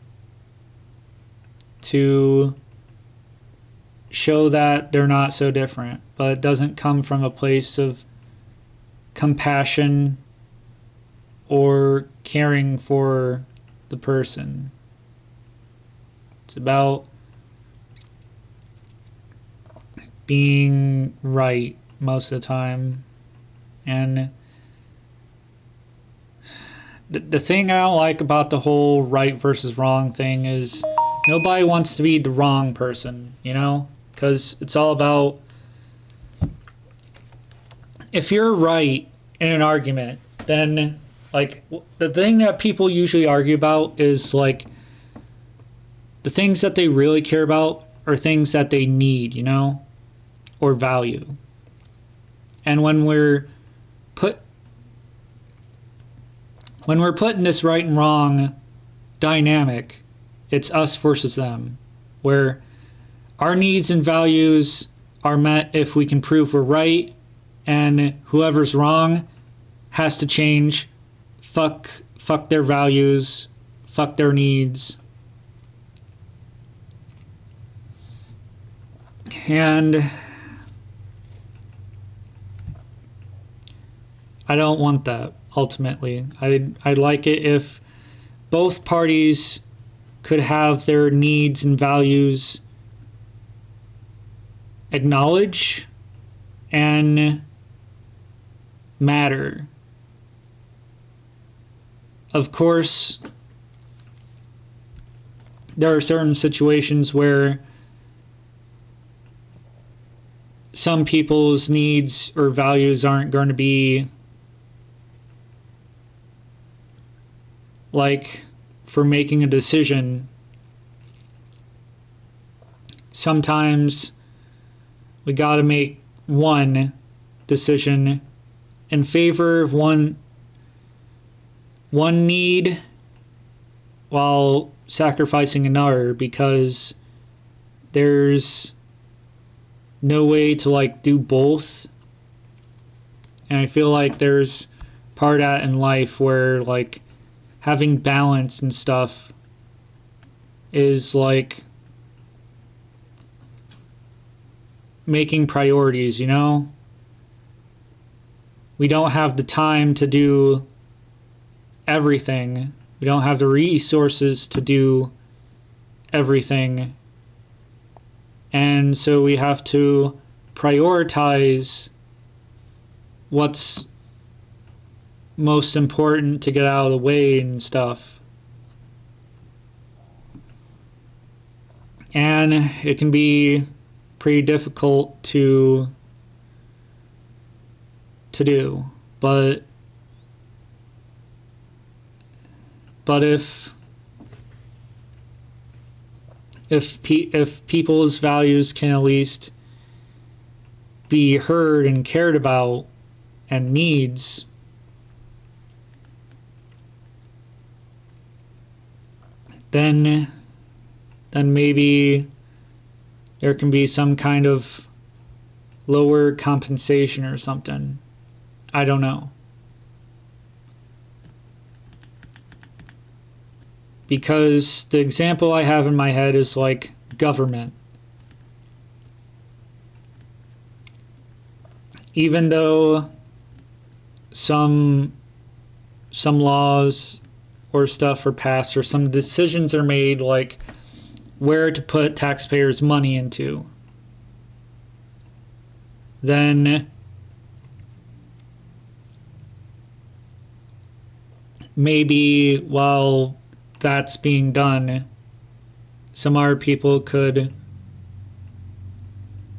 to show that they're not so different, but it doesn't come from a place of compassion or caring for the person. It's about being right most of the time. And the thing I don't like about the whole right versus wrong thing is nobody wants to be the wrong person, you know? Because it's all about, if you're right in an argument, then like the thing that people usually argue about is like the things that they really care about are things that they need, you know, or value. And when we're put in this right and wrong dynamic, it's us versus them, where our needs and values are met if we can prove we're right, and whoever's wrong has to change. Fuck their values, fuck their needs. And I don't want that, ultimately. I'd like it if both parties could have their needs and values acknowledged and matter. Of course, there are certain situations where some people's needs or values aren't going to be like for making a decision. Sometimes we got to make one decision in favor of one need while sacrificing another, because there's no way to like do both. And I feel like there's part out in life where like having balance and stuff is like making priorities, you know? We don't have the time to do everything. We don't have the resources to do everything. And so we have to prioritize what's most important to get out of the way and stuff. And it can be pretty difficult to do, but if people's values can at least be heard and cared about, and needs, then maybe there can be some kind of lower compensation or something. I don't know. Because the example I have in my head is like government. Even though some laws or stuff are passed, or some decisions are made, like where to put taxpayers' money into, then maybe while that's being done, some other people could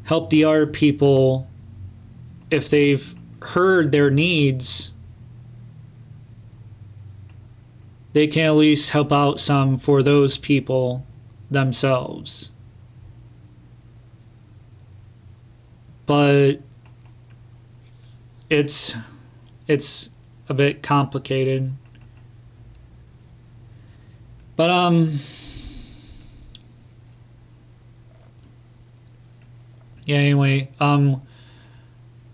help the other people. If they've heard their needs, they can at least help out some for those people themselves. But it's a bit complicated. But Yeah, anyway,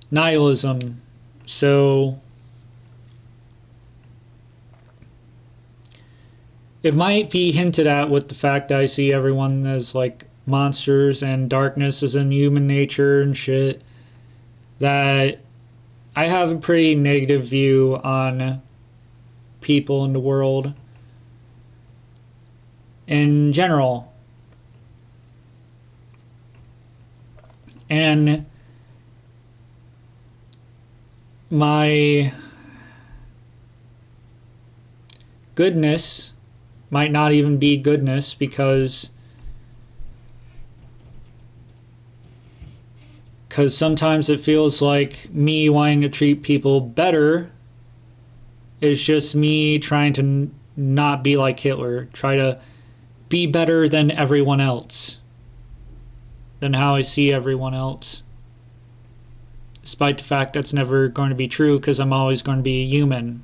nihilism. So it might be hinted at with the fact that I see everyone as like monsters and darkness is in human nature and shit, that I have a pretty negative view on people in the world in general. And my goodness might not even be goodness, because sometimes it feels like me wanting to treat people better is just me trying to not be like Hitler, try to be better than everyone else, than how I see everyone else, despite the fact that's never going to be true, because I'm always going to be a human.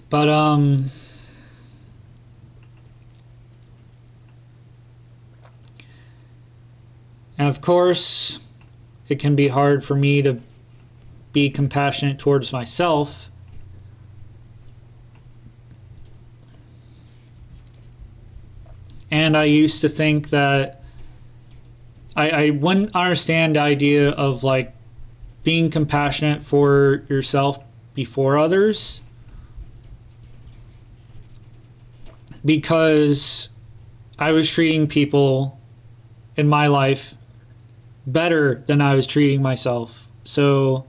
But and of course, it can be hard for me to be compassionate towards myself. And I used to think that I wouldn't understand the idea of like being compassionate for yourself before others, because I was treating people in my life better than I was treating myself. So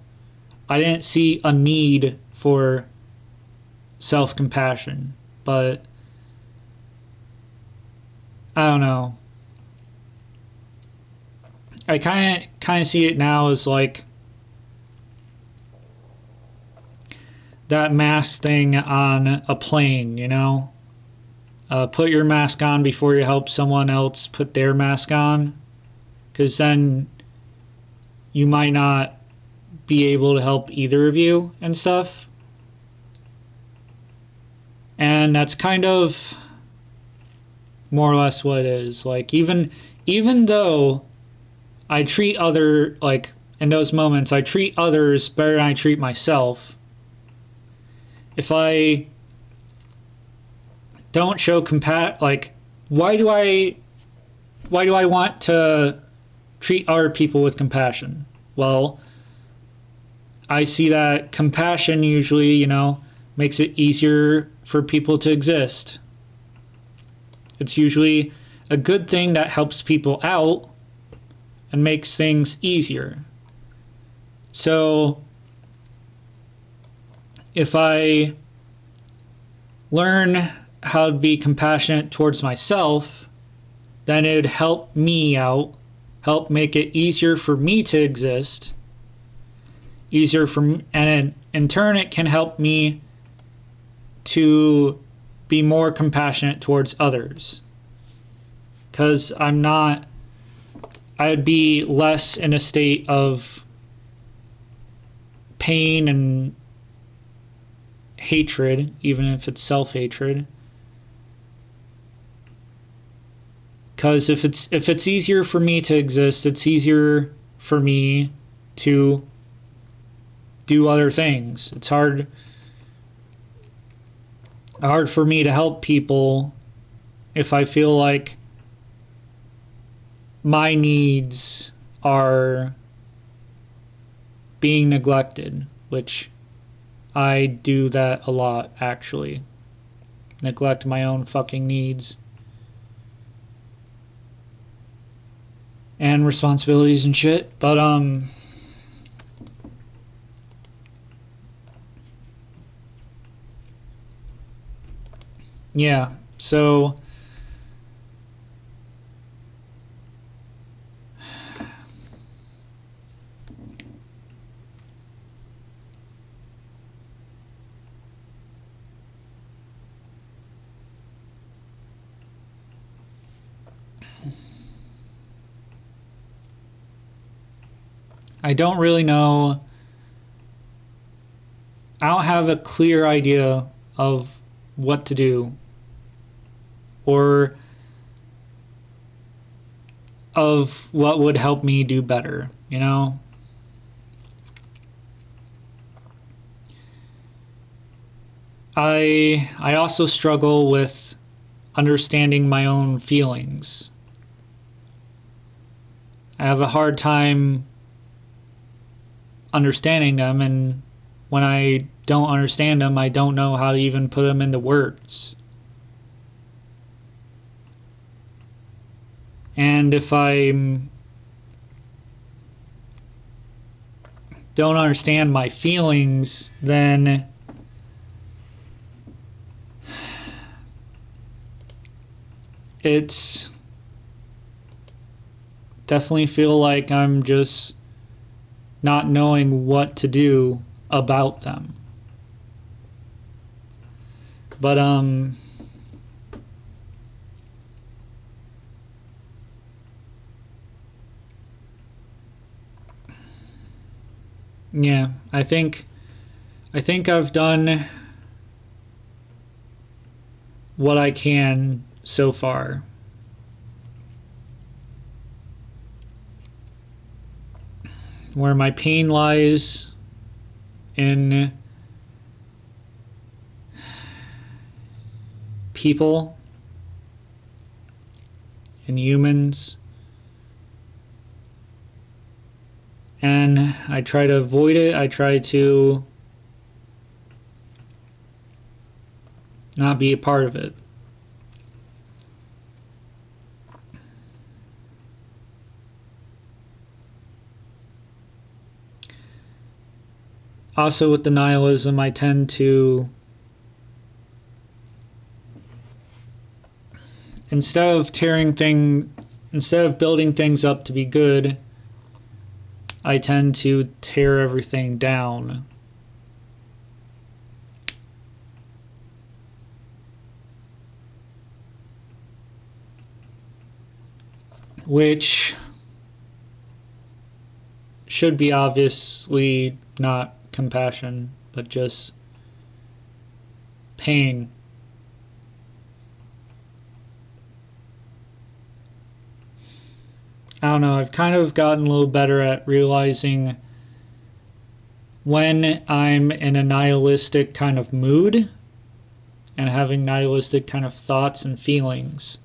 I didn't see a need for self-compassion. But I don't know. I kind of see it now as like that mask thing on a plane, you know? Put your mask on before you help someone else put their mask on, because then you might not be able to help either of you and stuff. And that's kind of more or less what it is. Like, even though I treat other, like, in those moments, I treat others better than I treat myself, if I don't show like, why do I want to treat other people with compassion? Well, I see that compassion usually, you know, makes it easier for people to exist. It's usually a good thing that helps people out and makes things easier. So if I learn how to be compassionate towards myself, then it would help me out, help make it easier for me to exist, and in turn it can help me to be more compassionate towards others, because I would be less in a state of pain and hatred, even if it's self-hatred. Because if it's easier for me to exist, it's easier for me to do other things. It's hard for me to help people if I feel like my needs are being neglected, which I do that a lot, actually. Neglect my own fucking needs and responsibilities and shit. But yeah, so I don't really know. I don't have a clear idea of what to do, or of what would help me do better, you know? I also struggle with understanding my own feelings. I have a hard time understanding them, and when I don't understand them, I don't know how to even put them into words. And if I don't understand my feelings, then it's definitely feel like I'm just not knowing what to do about them. But yeah, I think I've done what I can so far. Where my pain lies in people and humans, and I try to avoid it. I try to not be a part of it. Also, with the nihilism, I tend to, instead of building things up to be good, I tend to tear everything down. Which should be obviously not compassion, but just pain. I don't know, I've kind of gotten a little better at realizing when I'm in a nihilistic kind of mood and having nihilistic kind of thoughts and feelings.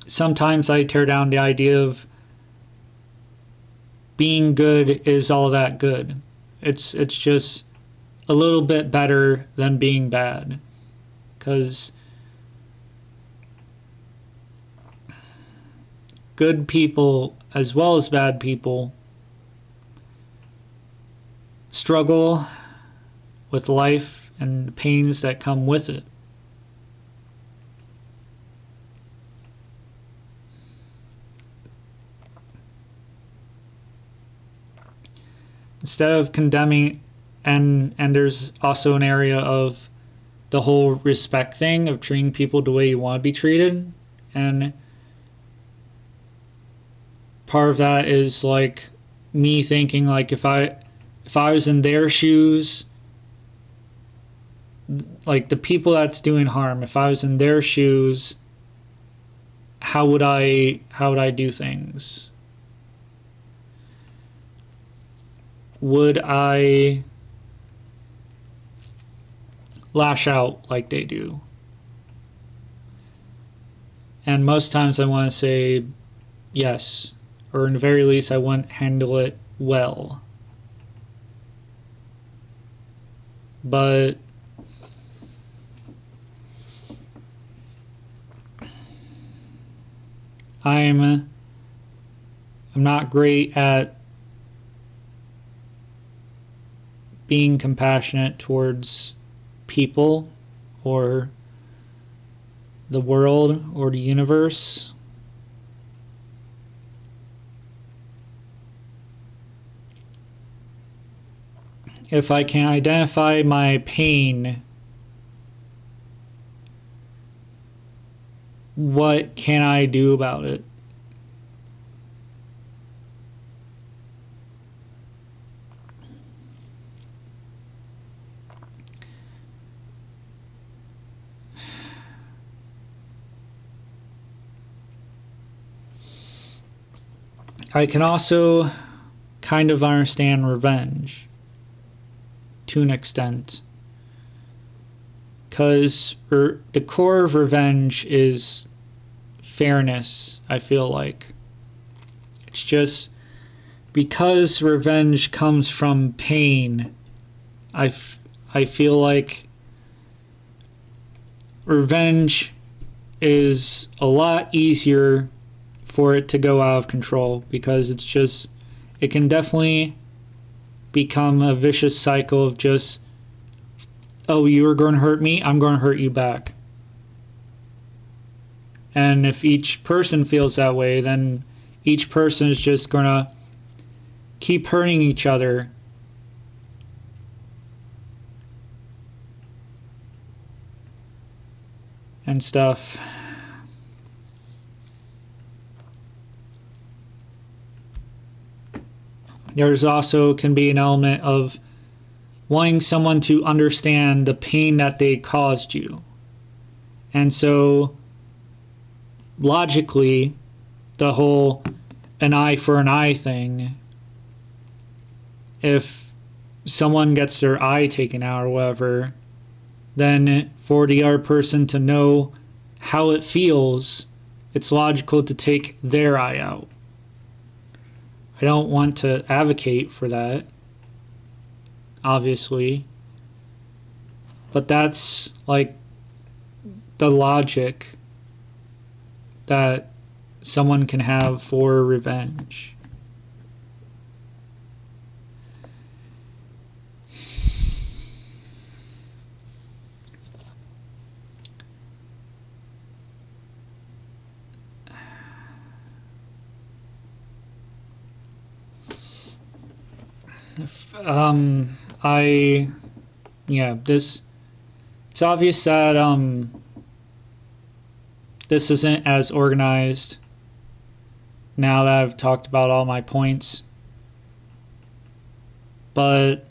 Sometimes I tear down the idea of being good is all that good. It's just a little bit better than being bad. Because good people, as well as bad people, struggle with life and the pains that come with it. Instead of condemning, and there's also an area of the whole respect thing of treating people the way you want to be treated, and part of that is like me thinking like if I was in their shoes, like the people that's doing harm, if I was in their shoes, how would I do things? Would I lash out like they do? And most times I want to say yes, or in the very least I wouldn't handle it well. But I'm not great at being compassionate towards people or the world or the universe. If I can identify my pain, what can I do about it? I can also kind of understand revenge to an extent, because the core of revenge is fairness. I feel like it's just because revenge comes from pain. I feel like revenge is a lot easier for it to go out of control, because it can definitely become a vicious cycle of just, oh, you were going to hurt me, I'm going to hurt you back. And if each person feels that way, then each person is just going to keep hurting each other. And stuff. There's also can be an element of wanting someone to understand the pain that they caused you. And so, logically, the whole an eye for an eye thing, if someone gets their eye taken out or whatever, then for the other person to know how it feels, it's logical to take their eye out. I don't want to advocate for that, obviously, but that's like the logic that someone can have for revenge. It's obvious that this isn't as organized now that I've talked about all my points, but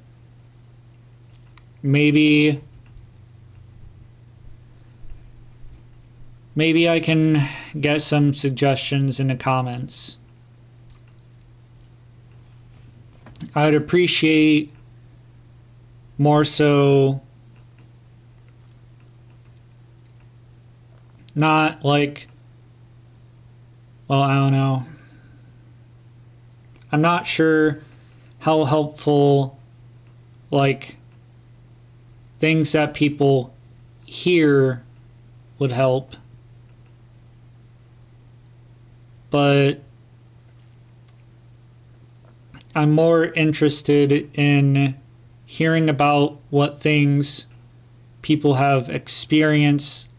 maybe I can get some suggestions in the comments. I'd appreciate more so not like, well, I don't know. I'm not sure how helpful like things that people hear would help, but I'm more interested in hearing about what things people have experienced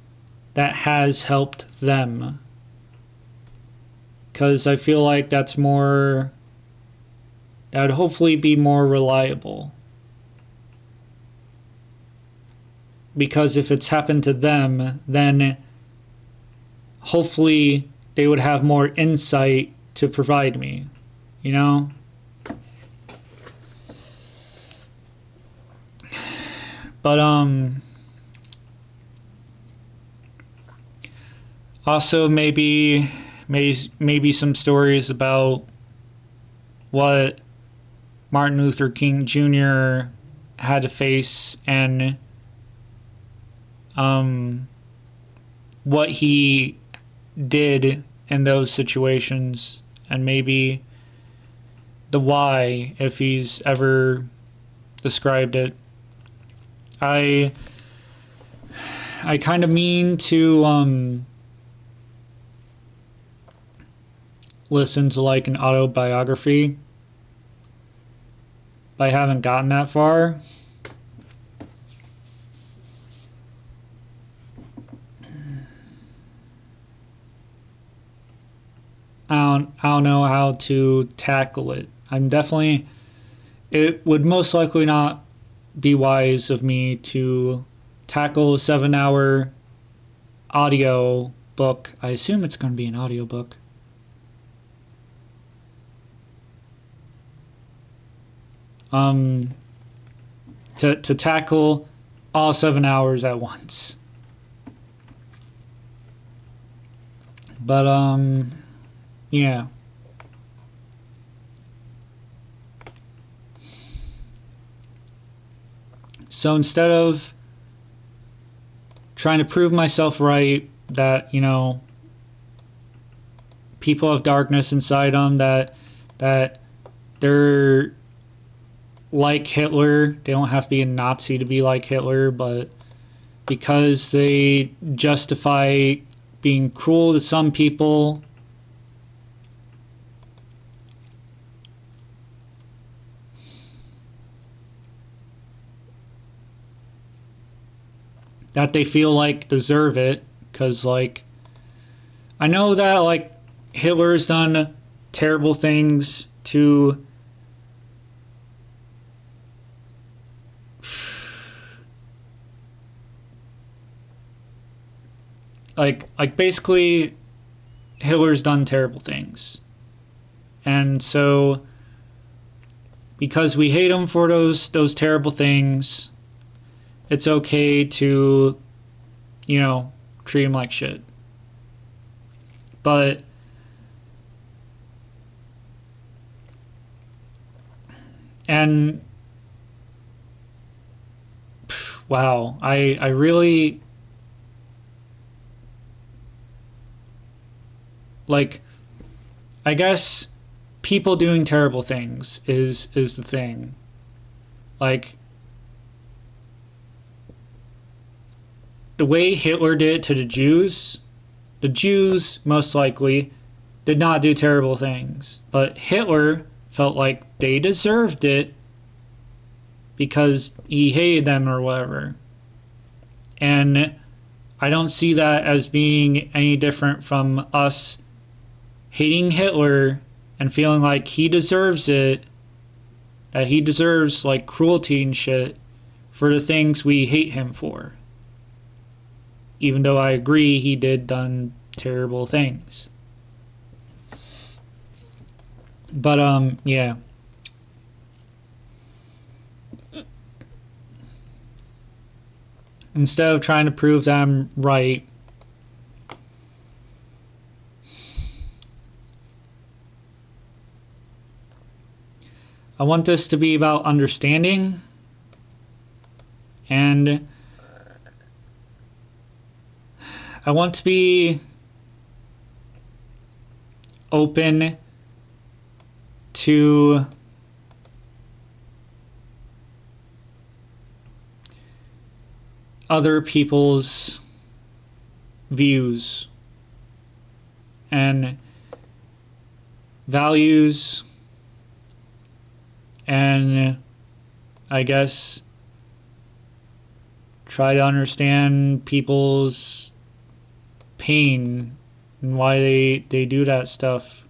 that has helped them, because I feel like that would hopefully be more reliable, because if it's happened to them, then hopefully they would have more insight to provide me, you know? But also maybe some stories about what Martin Luther King Jr. had to face, and what he did in those situations, and maybe the why, if he's ever described it. I kind of mean to listen to like an autobiography, but I haven't gotten that far. I don't know how to tackle it. It would most likely not be wise of me to tackle a 7-hour audio book. I assume it's going to be an audio book. To tackle all 7 hours at once. But yeah. So instead of trying to prove myself right that, you know, people have darkness inside them, that they're like Hitler. They don't have to be a Nazi to be like Hitler, but because they justify being cruel to some people, that they feel like deserve it. Because, like, I know that, like, Hitler's done terrible things to like basically Hitler's done terrible things. And so because we hate him for those terrible things, it's okay to, you know, treat him like shit. But and wow, I really, like, I guess people doing terrible things is the thing. Like, the way Hitler did it to the Jews most likely did not do terrible things, but Hitler felt like they deserved it because he hated them or whatever. And I don't see that as being any different from us hating Hitler and feeling like he deserves it, that he deserves, like, cruelty and shit for the things we hate him for. Even though I agree he did done terrible things. But yeah. Instead of trying to prove that I'm right, I want this to be about understanding, and I want to be open to other people's views and values, and I guess try to understand people's pain and why they do that stuff.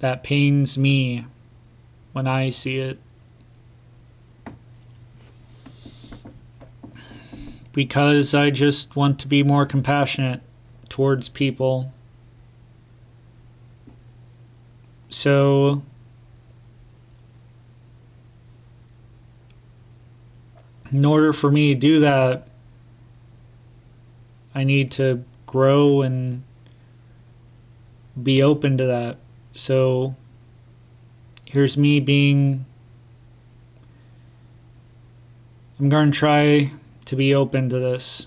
That pains me when I see it. Because I just want to be more compassionate towards people. So in order for me to do that, I need to grow and be open to that. So here's me being, I'm going to try to be open to this.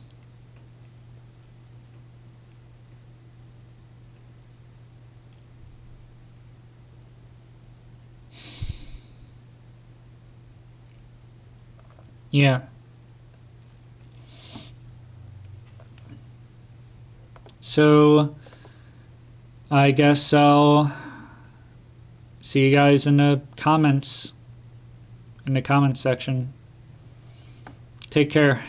Yeah. So I guess I'll see you guys in the comments section. Take care.